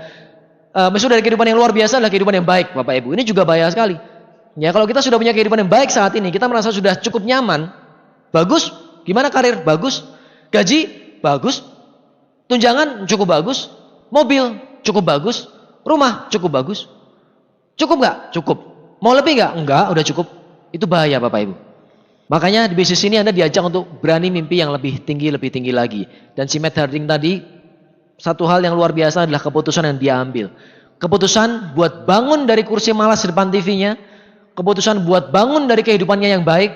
maksud dari kehidupan yang luar biasa adalah kehidupan yang baik Bapak Ibu. Ini juga bahaya sekali. Ya kalau kita sudah punya kehidupan yang baik saat ini, kita merasa sudah cukup nyaman, bagus. Gimana karir? Bagus. Gaji? Bagus. Tunjangan? Cukup bagus. Mobil? Cukup bagus. Rumah? Cukup bagus. Cukup nggak? Cukup. Mau lebih nggak? Enggak, udah cukup. Itu bahaya Bapak Ibu. Makanya di bisnis ini Anda diajak untuk berani mimpi yang lebih tinggi lagi. Dan si Matt Harding tadi, satu hal yang luar biasa adalah keputusan yang dia ambil. Keputusan buat bangun dari kursi malas di depan TV-nya. Keputusan buat bangun dari kehidupannya yang baik.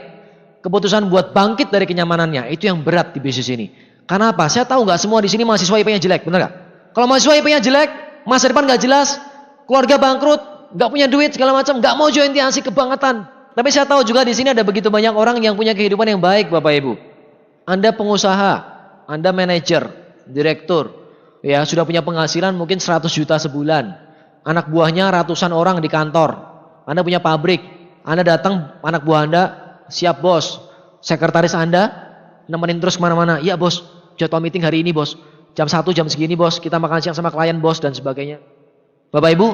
Keputusan buat bangkit dari kenyamanannya. Itu yang berat di bisnis ini. Karena apa? Saya tahu nggak semua di sini mahasiswa IP-nya jelek, benar nggak? Kalau mahasiswa IP-nya jelek, masa depan nggak jelas, keluarga bangkrut, nggak punya duit segala macam, nggak mau join TLC kebangetan. Tapi saya tahu juga di sini ada begitu banyak orang yang punya kehidupan yang baik Bapak Ibu. Anda pengusaha, Anda manajer, direktur, ya sudah punya penghasilan mungkin 100 juta sebulan. Anak buahnya ratusan orang di kantor. Anda punya pabrik, Anda datang, anak buah Anda, siap bos. Sekretaris Anda nemenin terus kemana-mana. Iya bos, jadwal meeting hari ini bos. Jam 1 jam segini bos, kita makan siang sama klien bos dan sebagainya. Bapak Ibu,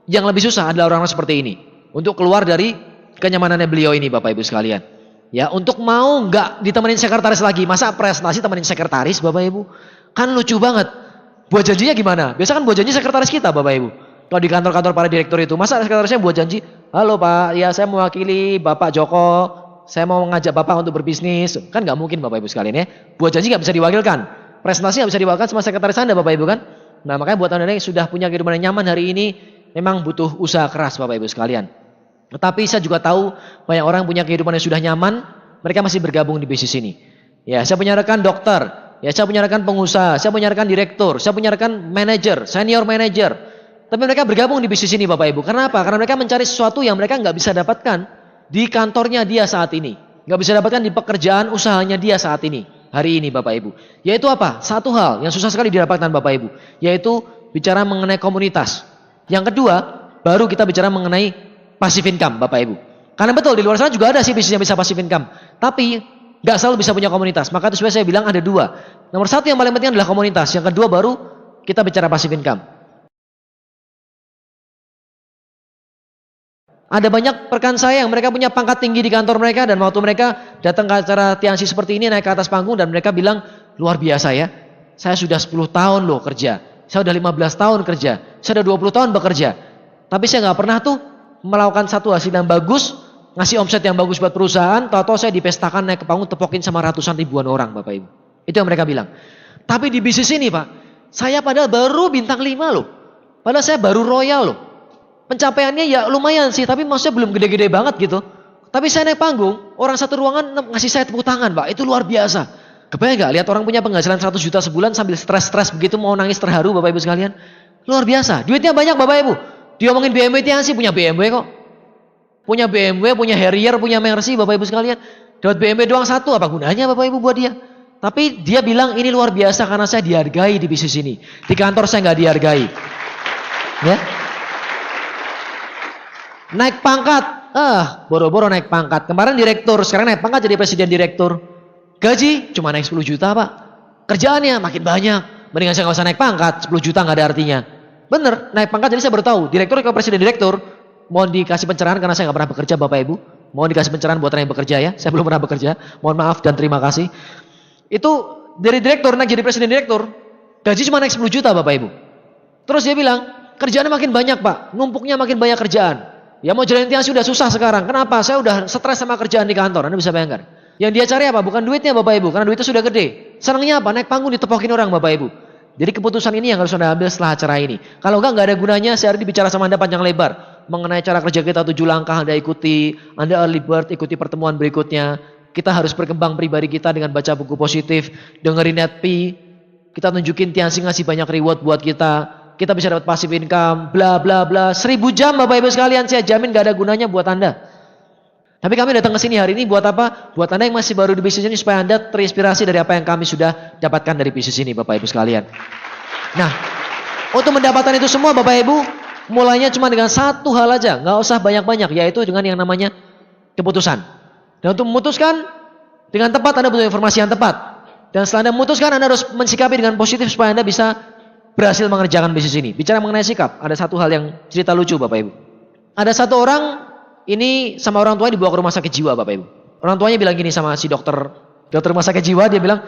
yang lebih susah adalah orang-orang seperti ini. Untuk keluar dari kenyamanannya beliau ini Bapak Ibu sekalian. Ya, untuk mau nggak ditemenin sekretaris lagi. Masa prestasi temenin sekretaris Bapak Ibu? Kan lucu banget. Buat janjinya gimana? Biasa kan buat janji sekretaris kita Bapak Ibu. Kalau di kantor-kantor para direktur itu, masa sekretarisnya buat janji, halo Pak, ya saya mewakili Bapak Joko, saya mau ngajak Bapak untuk berbisnis. Kan nggak mungkin Bapak Ibu sekalian ya. Buat janji nggak bisa diwakilkan. Prestasi nggak bisa diwakilkan sama sekretaris Anda Bapak Ibu kan. Nah makanya buat Anda yang sudah punya kehidupan yang nyaman hari ini, memang butuh usaha keras Bapak Ibu sekalian. Tetapi saya juga tahu banyak orang punya kehidupan yang sudah nyaman, mereka masih bergabung di bisnis ini. Ya, saya punya rekan dokter, ya saya punya rekan pengusaha, saya punya rekan direktur, saya punya rekan manajer, senior manajer. Tapi mereka bergabung di bisnis ini Bapak Ibu. Karena apa? Karena mereka mencari sesuatu yang mereka nggak bisa dapatkan di kantornya dia saat ini. Nggak bisa dapatkan di pekerjaan usahanya dia saat ini. Hari ini Bapak Ibu. Yaitu apa? Satu hal yang susah sekali didapatkan Bapak Ibu. Yaitu bicara mengenai komunitas. Yang kedua, baru kita bicara mengenai passive income Bapak Ibu. Karena betul di luar sana juga ada sih bisnis yang bisa passive income. Tapi nggak selalu bisa punya komunitas. Maka itu saya bilang ada dua. Nomor satu yang paling penting adalah komunitas. Yang kedua baru kita bicara passive income. Ada banyak rekan saya yang mereka punya pangkat tinggi di kantor mereka dan waktu mereka datang ke acara Tiansi seperti ini naik ke atas panggung dan mereka bilang luar biasa ya. Saya sudah 10 tahun loh kerja. Saya sudah 15 tahun kerja. Saya sudah 20 tahun bekerja. Tapi saya nggak pernah tuh melakukan satu hasil yang bagus, ngasih omset yang bagus buat perusahaan, tahu-tahu saya dipestakan naik ke panggung tepokin sama ratusan ribuan orang Bapak Ibu. Itu yang mereka bilang. Tapi di bisnis ini Pak, saya padahal baru bintang 5 loh. Padahal saya baru royal loh. Pencapaiannya ya lumayan sih, tapi maksudnya belum gede-gede banget gitu. Tapi saya naik panggung, orang satu ruangan ngasih saya tepuk tangan Pak, itu luar biasa. Kebayang gak lihat orang punya penghasilan 100 juta sebulan sambil stres-stres begitu mau nangis terharu Bapak Ibu sekalian? Luar biasa, duitnya banyak Bapak Ibu. Diomongin BMW Tiansi punya BMW kok. Punya BMW, punya Harrier, punya Mercy Bapak Ibu sekalian. Dapat BMW doang satu, apa gunanya Bapak Ibu buat dia? Tapi dia bilang ini luar biasa karena saya dihargai di bisnis ini. Di kantor saya nggak dihargai. Ya. Naik pangkat, boro-boro naik pangkat. Kemarin direktur, sekarang naik pangkat jadi presiden direktur. Gaji cuma naik 10 juta Pak. Kerjaannya makin banyak. Mendingan saya nggak usah naik pangkat, 10 juta nggak ada artinya. Bener, naik pangkat jadi saya baru tahu. Direktur ke presiden direktur, mohon dikasih pencerahan karena saya nggak pernah bekerja Bapak Ibu. Mohon dikasih pencerahan buat orang yang bekerja ya. Saya belum pernah bekerja. Mohon maaf dan terima kasih. Itu dari direktur naik jadi presiden direktur, gaji cuma naik 10 juta Bapak Ibu. Terus dia bilang, kerjaannya makin banyak Pak, numpuknya makin banyak kerjaan. Ya mau jalanin Tiansi sudah susah sekarang. Kenapa? Saya udah stres sama kerjaan di kantor. Anda bisa bayangkan. Yang dia cari apa? Bukan duitnya Bapak Ibu, karena duitnya sudah gede. Senangnya apa? Naik panggung ditepokin orang Bapak Ibu. Jadi keputusan ini yang harus Anda ambil setelah acara ini. Kalau enggak ada gunanya saya hari ini bicara sama Anda panjang lebar. Mengenai cara kerja kita 7 langkah Anda ikuti. Anda early bird, ikuti pertemuan berikutnya. Kita harus berkembang pribadi kita dengan baca buku positif. Dengerin NetP. Kita tunjukin Tiansi ngasih banyak reward buat kita. Kita bisa dapat passive income, bla bla bla. 1000 jam Bapak Ibu sekalian, saya jamin gak ada gunanya buat Anda. Tapi kami datang ke sini hari ini buat apa? Buat Anda yang masih baru di bisnis ini supaya Anda terinspirasi dari apa yang kami sudah dapatkan dari bisnis ini Bapak Ibu sekalian. Nah, untuk mendapatkan itu semua Bapak Ibu, mulainya cuma dengan satu hal aja, nggak usah banyak-banyak, yaitu dengan yang namanya keputusan. Dan untuk memutuskan dengan tepat Anda butuh informasi yang tepat. Dan setelah Anda memutuskan, Anda harus mensikapi dengan positif supaya Anda bisa berhasil mengerjakan bisnis ini. Bicara mengenai sikap, ada satu hal yang cerita lucu Bapak Ibu. Ada satu orang ini sama orang tuanya dibawa ke rumah sakit jiwa Bapak Ibu. Orang tuanya bilang gini sama si dokter rumah sakit jiwa, dia bilang,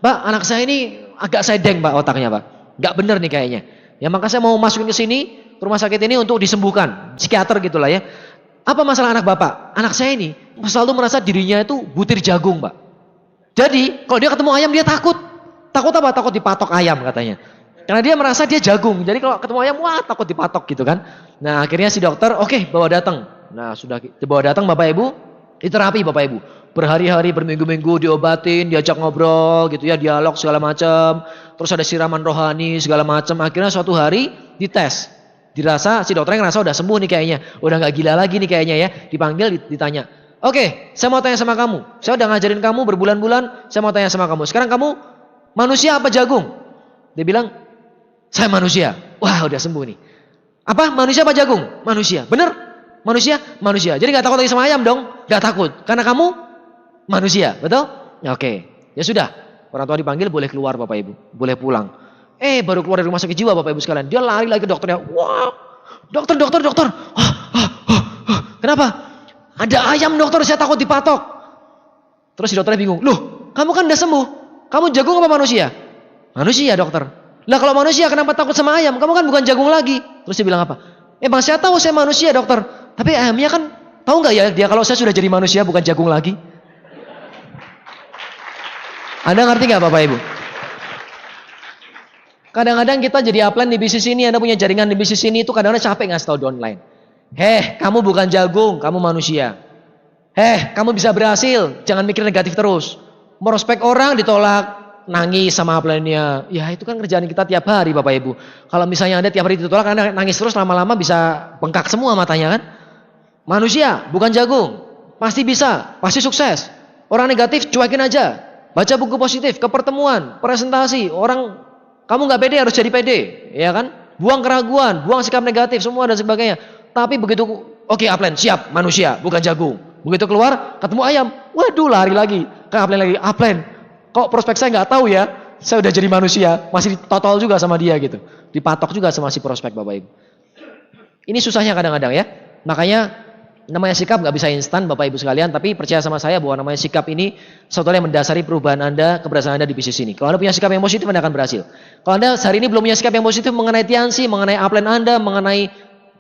"Pak, anak saya ini agak sedeng Pak otaknya Pak. Gak bener nih kayaknya. Ya maka saya mau masukin ke sini, ke rumah sakit ini untuk disembuhkan. Psikiater gitulah ya. Apa masalah anak Bapak? Anak saya ini selalu merasa dirinya itu butir jagung Pak. Jadi kalau dia ketemu ayam dia takut. Takut apa? Takut dipatok ayam katanya. Karena dia merasa dia jagung. Jadi kalau ketemu ayam, wah takut dipatok gitu kan. Nah akhirnya si dokter, oke, bawa datang. Nah sudah dibawa datang Bapak Ibu, diterapi Bapak Ibu. Berhari-hari, berminggu-minggu diobatin, diajak ngobrol gitu ya, dialog segala macam. Terus ada siraman rohani segala macam. Akhirnya suatu hari dites. Dirasa, si dokternya ngerasa udah sembuh nih kayaknya. Udah gak gila lagi nih kayaknya ya. Dipanggil, ditanya. Oke, saya mau tanya sama kamu. Saya udah ngajarin kamu berbulan-bulan, saya mau tanya sama kamu. Sekarang kamu manusia apa jagung? Dia bilang, saya manusia. Wah udah sembuh nih. Apa? Manusia apa jagung? Manusia. Bener? Manusia? Manusia. Jadi gak takut lagi sama ayam dong? Gak takut. Karena kamu manusia. Betul? Ya, oke. Ya sudah. Orang tua dipanggil boleh keluar Bapak Ibu. Boleh pulang. Baru keluar dari rumah sakit jiwa Bapak Ibu sekalian. Dia lari lagi ke dokternya. Wah. Dokter. Kenapa? Ada ayam dokter, saya takut dipatok. Terus si dokternya bingung. Loh, kamu kan udah sembuh. Kamu jagung apa manusia? Manusia dokter. Lah kalau manusia kenapa takut sama ayam? Kamu kan bukan jagung lagi. Terus dia bilang apa? Bang saya tahu saya manusia dokter. Tapi ayamnya kan tahu nggak ya dia kalau saya sudah jadi manusia bukan jagung lagi. Anda ngerti nggak Bapak Ibu? Kadang-kadang kita jadi upline di bisnis ini, Anda punya jaringan di bisnis ini itu kadang-kadang capek ngasih tahu downline. Kamu bukan jagung, kamu manusia. Kamu bisa berhasil, jangan mikir negatif terus. Merospek orang ditolak. Nangis sama upline-nya. Ya itu kan kerjaan kita tiap hari Bapak Ibu. Kalau misalnya Anda tiap hari ditolak, Anda nangis terus lama-lama bisa bengkak semua matanya kan. Manusia, bukan jagung. Pasti bisa, pasti sukses. Orang negatif cuekin aja. Baca buku positif, ke pertemuan, presentasi. Orang, kamu gak pede harus jadi pede. Ya kan? Buang keraguan, buang sikap negatif semua dan sebagainya. Tapi begitu Oke, upline, siap, manusia, bukan jagung. Begitu keluar, ketemu ayam. Waduh, lari lagi. Ke upline lagi, upline. Kok prospek saya nggak tahu ya? Saya udah jadi manusia, masih ditotol juga sama dia gitu. Dipatok juga sama si prospek Bapak Ibu. Ini susahnya kadang-kadang ya. Makanya namanya sikap nggak bisa instan Bapak Ibu sekalian. Tapi percaya sama saya bahwa namanya sikap ini suatu hal yang mendasari perubahan Anda, keberhasilan Anda di bisnis ini. Kalau Anda punya sikap yang positif, Anda akan berhasil. Kalau Anda hari ini belum punya sikap yang positif mengenai Tiansi, mengenai upline Anda, mengenai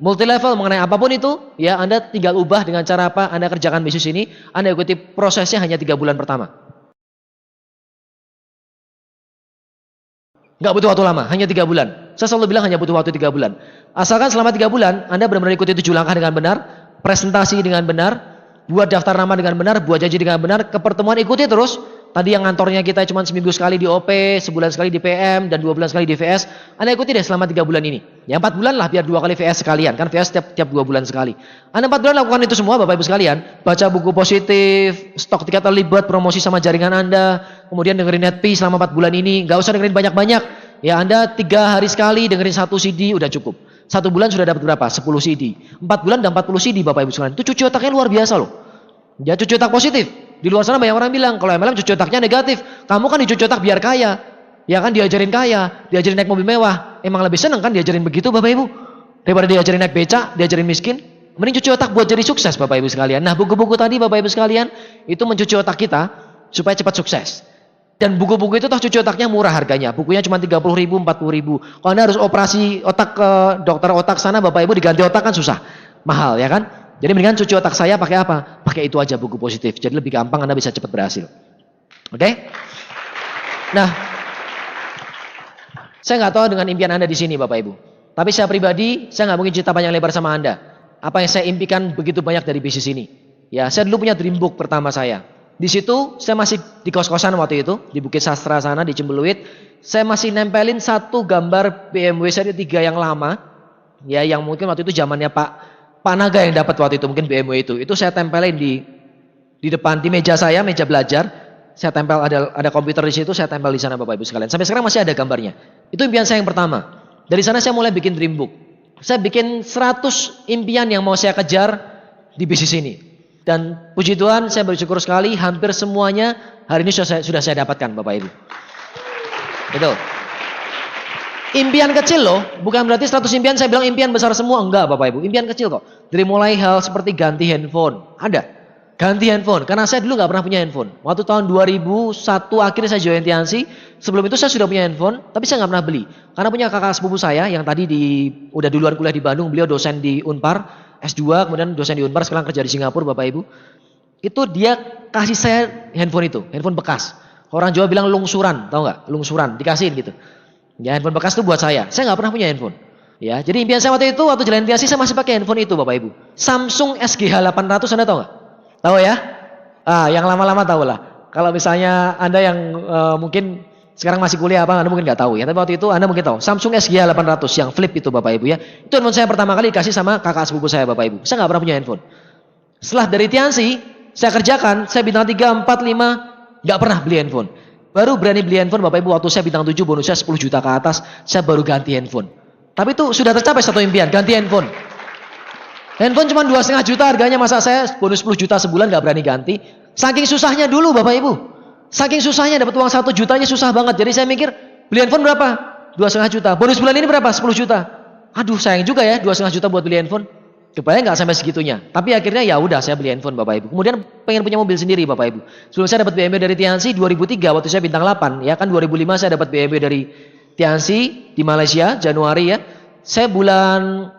multi level, mengenai apapun itu, ya Anda tinggal ubah dengan cara apa Anda kerjakan bisnis ini. Anda ikuti prosesnya hanya 3 bulan pertama. Nggak butuh waktu lama, hanya 3 bulan. Saya selalu bilang hanya butuh waktu 3 bulan. Asalkan selama 3 bulan Anda benar-benar ikuti 7 langkah dengan benar, presentasi dengan benar, buat daftar nama dengan benar, buat janji dengan benar, ke pertemuan ikuti terus. Tadi yang ngantornya kita cuma seminggu sekali di OP, sebulan sekali di PM, dan 2 bulan sekali di VS. Anda ikuti deh selama 3 bulan ini. Ya 4 bulan lah biar 2 kali VS sekalian. Kan VS tiap 2 bulan sekali. Anda 4 bulan lakukan itu semua Bapak Ibu sekalian. Baca buku positif, stok tiket early bird, promosi sama jaringan Anda. Kemudian dengerin NetP selama 4 bulan ini. Gak usah dengerin banyak-banyak. Ya Anda 3 hari sekali dengerin 1 CD udah cukup. 1 bulan sudah dapat berapa? 10 CD. 4 bulan dan 40 CD Bapak Ibu sekalian. Itu cuci otaknya luar biasa loh. Ya cuci otak positif. Di luar sana banyak orang bilang, kalau MLM cuci otaknya negatif. Kamu kan dicuci otak biar kaya. Ya kan diajarin kaya, diajarin naik mobil mewah. Emang lebih seneng kan diajarin begitu Bapak Ibu? Daripada diajarin naik becak, diajarin miskin. Mending cuci otak buat jadi sukses Bapak Ibu sekalian. Nah buku-buku tadi Bapak Ibu sekalian, itu mencuci otak kita supaya cepat sukses. Dan buku-buku itu toh cuci otaknya murah harganya. Bukunya cuma 30.000, 40.000. Kalau Anda harus operasi otak ke dokter otak sana Bapak Ibu diganti otak kan susah. Mahal ya kan? Jadi mendingan cuci otak saya pakai apa? Pakai itu aja buku positif. Jadi lebih gampang Anda bisa cepat berhasil. Oke? Nah, saya nggak tahu dengan impian Anda di sini Bapak Ibu. Tapi saya pribadi, saya nggak mungkin cerita panjang lebar sama Anda. Apa yang saya impikan begitu banyak dari bisnis ini. Ya, saya dulu punya dream book pertama saya. Di situ saya masih di kos-kosan waktu itu, di Bukit Sastra sana di Cembeluit. Saya masih nempelin satu gambar BMW seri 3 yang lama. Ya, yang mungkin waktu itu zamannya Pak Naga yang dapat waktu itu, mungkin BMW itu saya tempelin di depan di meja saya, meja belajar. Saya tempel ada komputer di situ, saya tempel di sana Bapak Ibu sekalian. Sampai sekarang masih ada gambarnya. Itu impian saya yang pertama. Dari sana saya mulai bikin dream book. Saya bikin 100 impian yang mau saya kejar di bisnis ini. Dan puji Tuhan, saya bersyukur sekali hampir semuanya hari ini sudah saya dapatkan Bapak Ibu. Itu. Impian kecil loh, bukan berarti 100 impian saya bilang impian besar semua, enggak Bapak Ibu. Impian kecil kok. Dari mulai hal seperti ganti handphone, ada. Ganti handphone, karena saya dulu nggak pernah punya handphone. Waktu tahun 2001 akhirnya saya join Tiansi, sebelum itu saya sudah punya handphone, tapi saya nggak pernah beli. Karena punya kakak sepupu saya yang tadi udah duluan kuliah di Bandung, beliau dosen di Unpar, S2, kemudian dosen di Unpar, sekarang kerja di Singapura Bapak Ibu. Itu dia kasih saya handphone itu, handphone bekas. Orang Jawa bilang lungsuran, tahu nggak? Lungsuran, dikasihin gitu. Ya handphone bekas itu buat saya nggak pernah punya handphone. Ya, jadi impian saya waktu itu, waktu jalan Tiansi saya masih pakai handphone itu Bapak Ibu. Samsung SGH 800 Anda tahu nggak? Tahu ya? Yang lama-lama tahu lah. Kalau misalnya Anda yang mungkin sekarang masih kuliah apa, Anda mungkin nggak tahu ya. Tapi waktu itu Anda mungkin tahu. Samsung SGH 800 yang flip itu Bapak Ibu ya. Itu handphone saya pertama kali dikasih sama kakak sepupu saya Bapak Ibu. Saya nggak pernah punya handphone. Setelah dari Tiansi, saya kerjakan, saya bintang 3, 4, 5, nggak pernah beli handphone. Baru berani beli handphone Bapak Ibu waktu saya bintang 7 bonusnya 10 juta ke atas, saya baru ganti handphone. Tapi itu sudah tercapai satu impian, ganti handphone. Handphone cuma 2,5 juta harganya, masa saya bonus 10 juta sebulan gak berani ganti. Saking susahnya dulu Bapak Ibu. Saking susahnya dapat uang 1 jutanya susah banget. Jadi saya mikir, beli handphone berapa? 2,5 juta. Bonus bulan ini berapa? 10 juta. Aduh sayang juga ya 2,5 juta buat beli handphone. Kebayang nggak sampai segitunya. Tapi akhirnya ya udah saya beli handphone Bapak Ibu. Kemudian pengen punya mobil sendiri Bapak Ibu. Sebelum saya dapat BMW dari Tiansi 2003 waktu saya bintang 8 ya kan 2005 saya dapat BMW dari Tiansi di Malaysia Januari ya. Saya bulan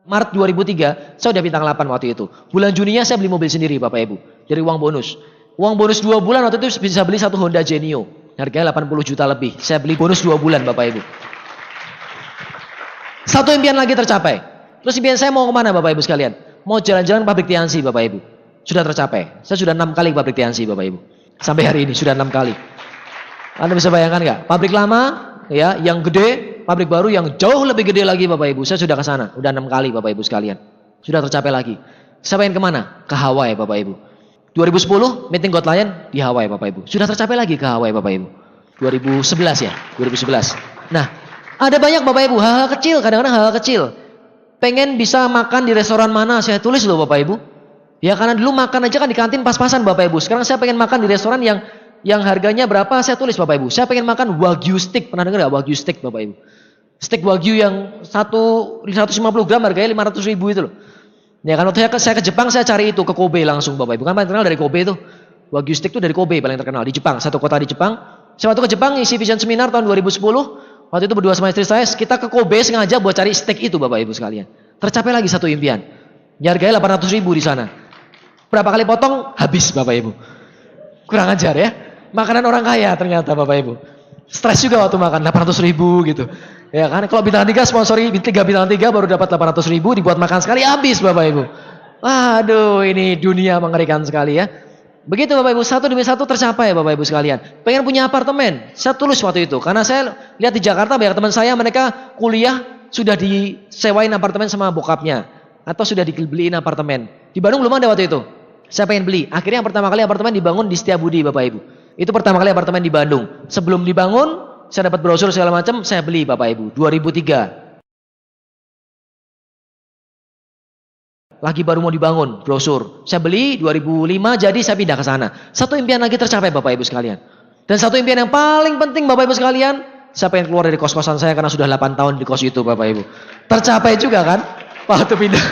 Maret 2003 saya udah bintang 8 waktu itu. Bulan Juninya saya beli mobil sendiri Bapak Ibu dari uang bonus. Uang bonus 2 bulan waktu itu bisa beli satu Honda Genio. Harganya 80 juta lebih. Saya beli bonus 2 bulan Bapak Ibu. Satu impian lagi tercapai. Terus impian saya mau kemana Bapak Ibu sekalian? Mau jalan-jalan pabrik Tiansi Bapak Ibu. Sudah tercapai. Saya sudah 6 kali pabrik Tiansi Bapak Ibu. Sampai hari ini sudah 6 kali. Anda bisa bayangkan nggak? Pabrik lama ya yang gede, pabrik baru yang jauh lebih gede lagi Bapak Ibu. Saya sudah ke sana. Sudah 6 kali Bapak Ibu sekalian. Sudah tercapai lagi. Saya pengen kemana? Ke Hawaii Bapak Ibu. 2010 meeting Got Lion di Hawaii Bapak Ibu. Sudah tercapai lagi ke Hawaii Bapak Ibu. 2011 ya. 2011. Nah ada banyak Bapak Ibu hal-hal kecil. Kadang-kadang hal-hal kecil. pengen bisa makan di restoran mana, saya tulis loh Bapak Ibu. Ya karena dulu makan aja kan di kantin pas-pasan Bapak Ibu. Sekarang saya pengen makan di restoran yang harganya berapa, saya tulis Bapak Ibu. Saya pengen makan Wagyu steak, pernah dengar gak Wagyu steak Bapak Ibu? Steak Wagyu yang 150 gram harganya 500 ribu itu loh. Ya kan waktu saya ke Jepang saya cari itu ke Kobe langsung Bapak Ibu. Kan paling terkenal dari Kobe itu. Wagyu steak itu dari Kobe paling terkenal di Jepang, satu kota di Jepang. Saya waktu ke Jepang isi vision seminar tahun 2010. Waktu itu berdua sama istri saya, kita ke Kobe sengaja buat cari steak itu Bapak Ibu sekalian. Tercapai lagi satu impian. Ya harganya 800 ribu di sana. Berapa kali potong? Habis Bapak Ibu. Kurang ajar ya. Makanan orang kaya ternyata Bapak Ibu. Stres juga waktu makan 800 ribu gitu. Ya kan kalau bintang 3 sponsori 3 bintang 3 baru dapat 800 ribu dibuat makan sekali habis Bapak Ibu. Aduh ini dunia mengerikan sekali ya. Begitu Bapak Ibu satu demi satu tercapai Bapak Ibu sekalian. Pengen punya apartemen. Saya tulis waktu itu karena saya lihat di Jakarta banyak teman saya mereka kuliah sudah disewain apartemen sama bokapnya atau sudah dibeliin apartemen. Di Bandung belum ada waktu itu. Saya pengen beli. Akhirnya yang pertama kali apartemen dibangun di Setiabudi Bapak Ibu. Itu pertama kali apartemen di Bandung. Sebelum dibangun, saya dapat brosur segala macam, saya beli Bapak Ibu. 2003. Lagi baru mau dibangun brosur. Saya beli 2005 jadi saya pindah ke sana. Satu impian lagi tercapai Bapak Ibu sekalian. Dan satu impian yang paling penting Bapak Ibu sekalian, saya pengen keluar dari kos-kosan saya karena sudah 8 tahun di kos itu Bapak Ibu. Tercapai juga kan? Waktu pindah.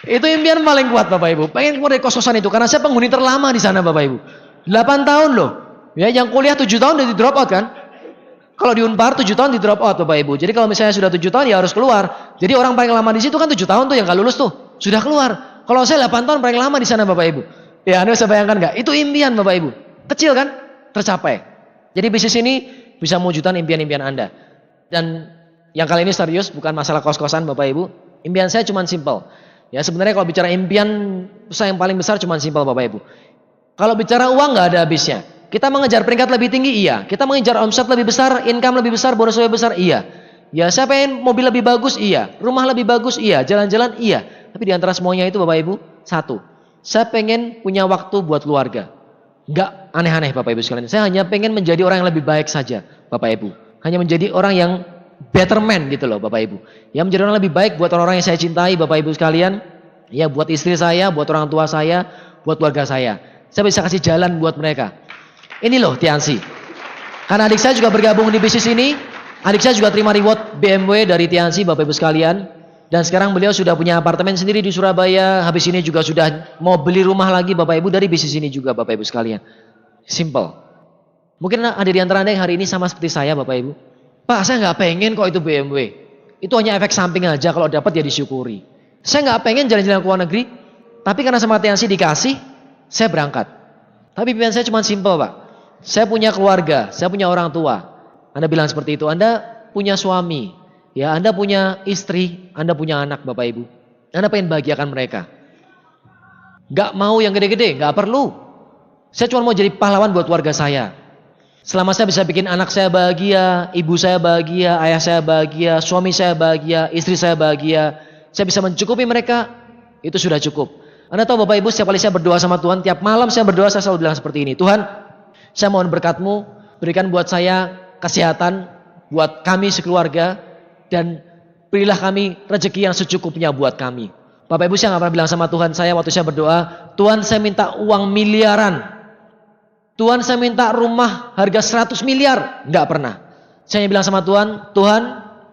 Itu impian paling kuat Bapak Ibu. Pengen keluar dari kos-kosan itu karena saya penghuni terlama di sana Bapak Ibu. 8 tahun loh. Ya, yang kuliah 7 tahun udah di drop out kan? Kalau di Unpar 7 tahun di drop out Bapak Ibu. Jadi kalau misalnya sudah 7 tahun ya harus keluar. Jadi orang paling lama di situ kan 7 tahun tuh yang gak lulus tuh. Sudah keluar. Kalau saya 8 tahun paling lama di sana Bapak Ibu. Ya Anda bisa bayangkan gak? Itu impian Bapak Ibu. Kecil kan? Tercapai. Jadi bisnis ini bisa mewujudkan impian-impian Anda. Dan yang kali ini serius bukan masalah kos-kosan Bapak Ibu. Impian saya cuma simple. Ya sebenarnya kalau bicara impian saya yang paling besar cuma simpel Bapak Ibu. Kalau bicara uang nggak ada habisnya. Kita mengejar peringkat lebih tinggi iya. Kita mengejar omset lebih besar, income lebih besar, bonus lebih besar iya. Ya saya pengen mobil lebih bagus iya, rumah lebih bagus iya, jalan-jalan iya. Tapi di antara semuanya itu Bapak Ibu satu, saya pengen punya waktu buat keluarga. Nggak aneh-aneh Bapak Ibu sekalian. Saya hanya pengen menjadi orang yang lebih baik saja Bapak Ibu. Hanya menjadi orang yang better man gitu loh Bapak Ibu. Yang menjadi orang lebih baik buat orang-orang yang saya cintai Bapak Ibu sekalian. Ya buat istri saya, buat orang tua saya, buat keluarga saya. Saya bisa kasih jalan buat mereka. Ini loh Tiansi. Karena adik saya juga bergabung di bisnis ini. Adik saya juga terima reward BMW dari Tiansi Bapak Ibu sekalian. Dan sekarang beliau sudah punya apartemen sendiri di Surabaya. Habis ini juga sudah mau beli rumah lagi Bapak Ibu dari bisnis ini juga Bapak Ibu sekalian. Simple. Mungkin ada di antara Anda yang hari ini sama seperti saya Bapak Ibu. Pak, saya nggak pengen kok itu BMW. Itu hanya efek samping aja, kalau dapat ya disyukuri. Saya nggak pengen jalan-jalan ke luar negeri, tapi karena sama Tiansi dikasih, saya berangkat. Tapi pilihan saya cuma simpel Pak. Saya punya keluarga, saya punya orang tua. Anda bilang seperti itu, Anda punya suami, ya Anda punya istri, Anda punya anak Bapak Ibu. Anda pengen bahagiakan mereka. Nggak mau yang gede-gede, nggak perlu. Saya cuma mau jadi pahlawan buat keluarga saya. Selama saya bisa bikin anak saya bahagia, ibu saya bahagia, ayah saya bahagia, suami saya bahagia, istri saya bahagia, saya bisa mencukupi mereka, itu sudah cukup. Anda tahu Bapak Ibu, setiap kali saya berdoa sama Tuhan, tiap malam saya berdoa, saya selalu bilang seperti ini, Tuhan, saya mohon berkat-Mu, berikan buat saya kesehatan, buat kami sekeluarga, dan berilah kami rezeki yang secukupnya buat kami. Bapak Ibu, saya nggak pernah bilang sama Tuhan saya waktu saya berdoa, Tuhan saya minta uang miliaran. Tuhan saya minta rumah harga 100 miliar. Enggak pernah. Saya bilang sama Tuhan, Tuhan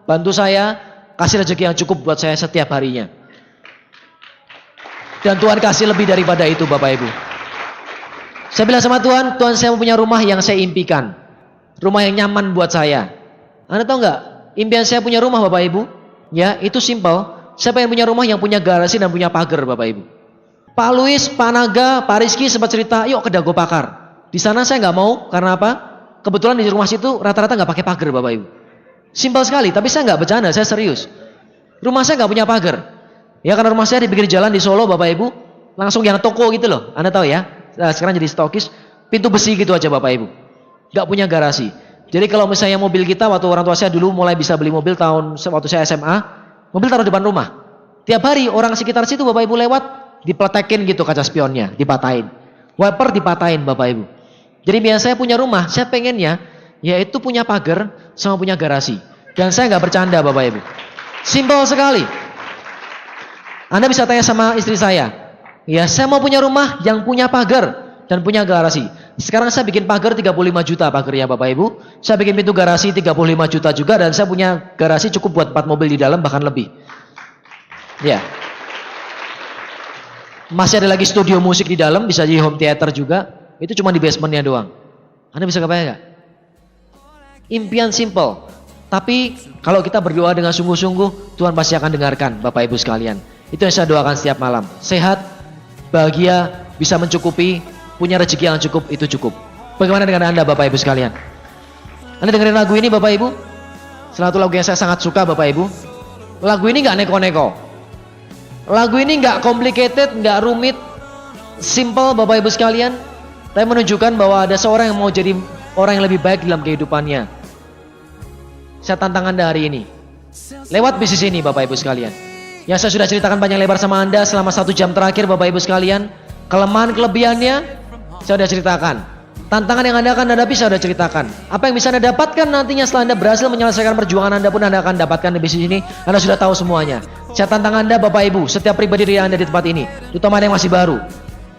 bantu saya, kasih rezeki yang cukup buat saya setiap harinya. Dan Tuhan kasih lebih daripada itu Bapak Ibu. Saya bilang sama Tuhan, Tuhan saya mau punya rumah yang saya impikan. Rumah yang nyaman buat saya. Anda tahu enggak? Impian saya punya rumah Bapak Ibu. Ya itu simpel. Saya pengen punya rumah yang punya garasi dan punya pagar Bapak Ibu. Pak Luis, Pak Naga, Pak Rizky sempat cerita, yuk ke Dago Pakar. Di sana saya nggak mau, karena apa? Kebetulan di rumah situ rata-rata nggak pakai pagar Bapak Ibu. Simpel sekali, tapi saya nggak bercanda, saya serius. Rumah saya nggak punya pagar. Ya karena rumah saya di pinggir jalan di Solo Bapak Ibu, langsung yang toko gitu loh. Anda tahu ya? Nah, sekarang jadi stokis, pintu besi gitu aja Bapak Ibu. Nggak punya garasi. Jadi kalau misalnya mobil kita, waktu orang tua saya dulu mulai bisa beli mobil waktu saya SMA, mobil taruh depan rumah. Tiap hari orang sekitar situ Bapak Ibu lewat, dipletekin gitu kaca spionnya, dipatahin. Wiper dipatahin Bapak Ibu. Jadi biasanya saya punya rumah, saya pengennya yaitu punya pagar sama punya garasi. Dan saya nggak bercanda Bapak Ibu. Simpel sekali. Anda bisa tanya sama istri saya. Ya, saya mau punya rumah yang punya pagar dan punya garasi. Sekarang saya bikin pagar 35 juta pagarnya Bapak Ibu. Saya bikin pintu garasi 35 juta juga, dan saya punya garasi cukup buat 4 mobil di dalam, bahkan lebih. Ya. Masih ada lagi studio musik di dalam, bisa jadi home theater juga. Itu cuma di basementnya doang. Anda bisa kebayang gak? Impian simple. Tapi kalau kita berdoa dengan sungguh-sungguh, Tuhan pasti akan dengarkan Bapak Ibu sekalian. Itu yang saya doakan setiap malam. Sehat, bahagia, bisa mencukupi, punya rezeki yang cukup, itu cukup. Bagaimana dengan Anda Bapak Ibu sekalian? Anda dengerin lagu ini Bapak Ibu? Salah satu lagu yang saya sangat suka Bapak Ibu. Lagu ini gak neko-neko. Lagu ini gak complicated, gak rumit, simple Bapak Ibu sekalian. Tapi menunjukkan bahwa ada seorang yang mau jadi orang yang lebih baik dalam kehidupannya. Saya tantang Anda hari ini lewat bisnis ini Bapak Ibu sekalian. Yang saya sudah ceritakan panjang lebar sama Anda selama 1 jam terakhir Bapak Ibu sekalian. Kelemahan kelebihannya saya sudah ceritakan. Tantangan yang Anda akan hadapi saya sudah ceritakan. Apa yang bisa Anda dapatkan nantinya setelah Anda berhasil menyelesaikan perjuangan Anda pun Anda akan dapatkan di bisnis ini. Anda sudah tahu semuanya. Saya tantang Anda Bapak Ibu, setiap pribadi yang Anda di tempat ini, terutama yang masih baru.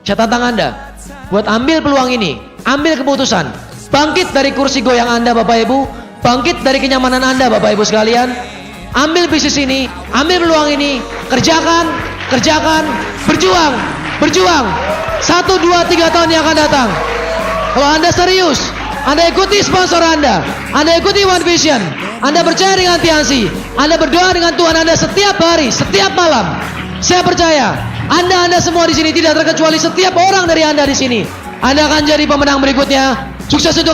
Saya tantang Anda buat ambil peluang ini, ambil keputusan, bangkit dari kursi goyang Anda Bapak Ibu, bangkit dari kenyamanan Anda Bapak Ibu sekalian. Ambil bisnis ini, ambil peluang ini, kerjakan, berjuang. 1, 2, 3 tahun yang akan datang. Kalau Anda serius, Anda ikuti sponsor Anda ikuti One Vision, Anda percaya dengan Tiansi, Anda berdoa dengan Tuhan Anda setiap hari, setiap malam. Saya percaya, Anda semua di sini tidak terkecuali setiap orang dari Anda di sini. Anda akan jadi pemenang berikutnya. Sukses untuk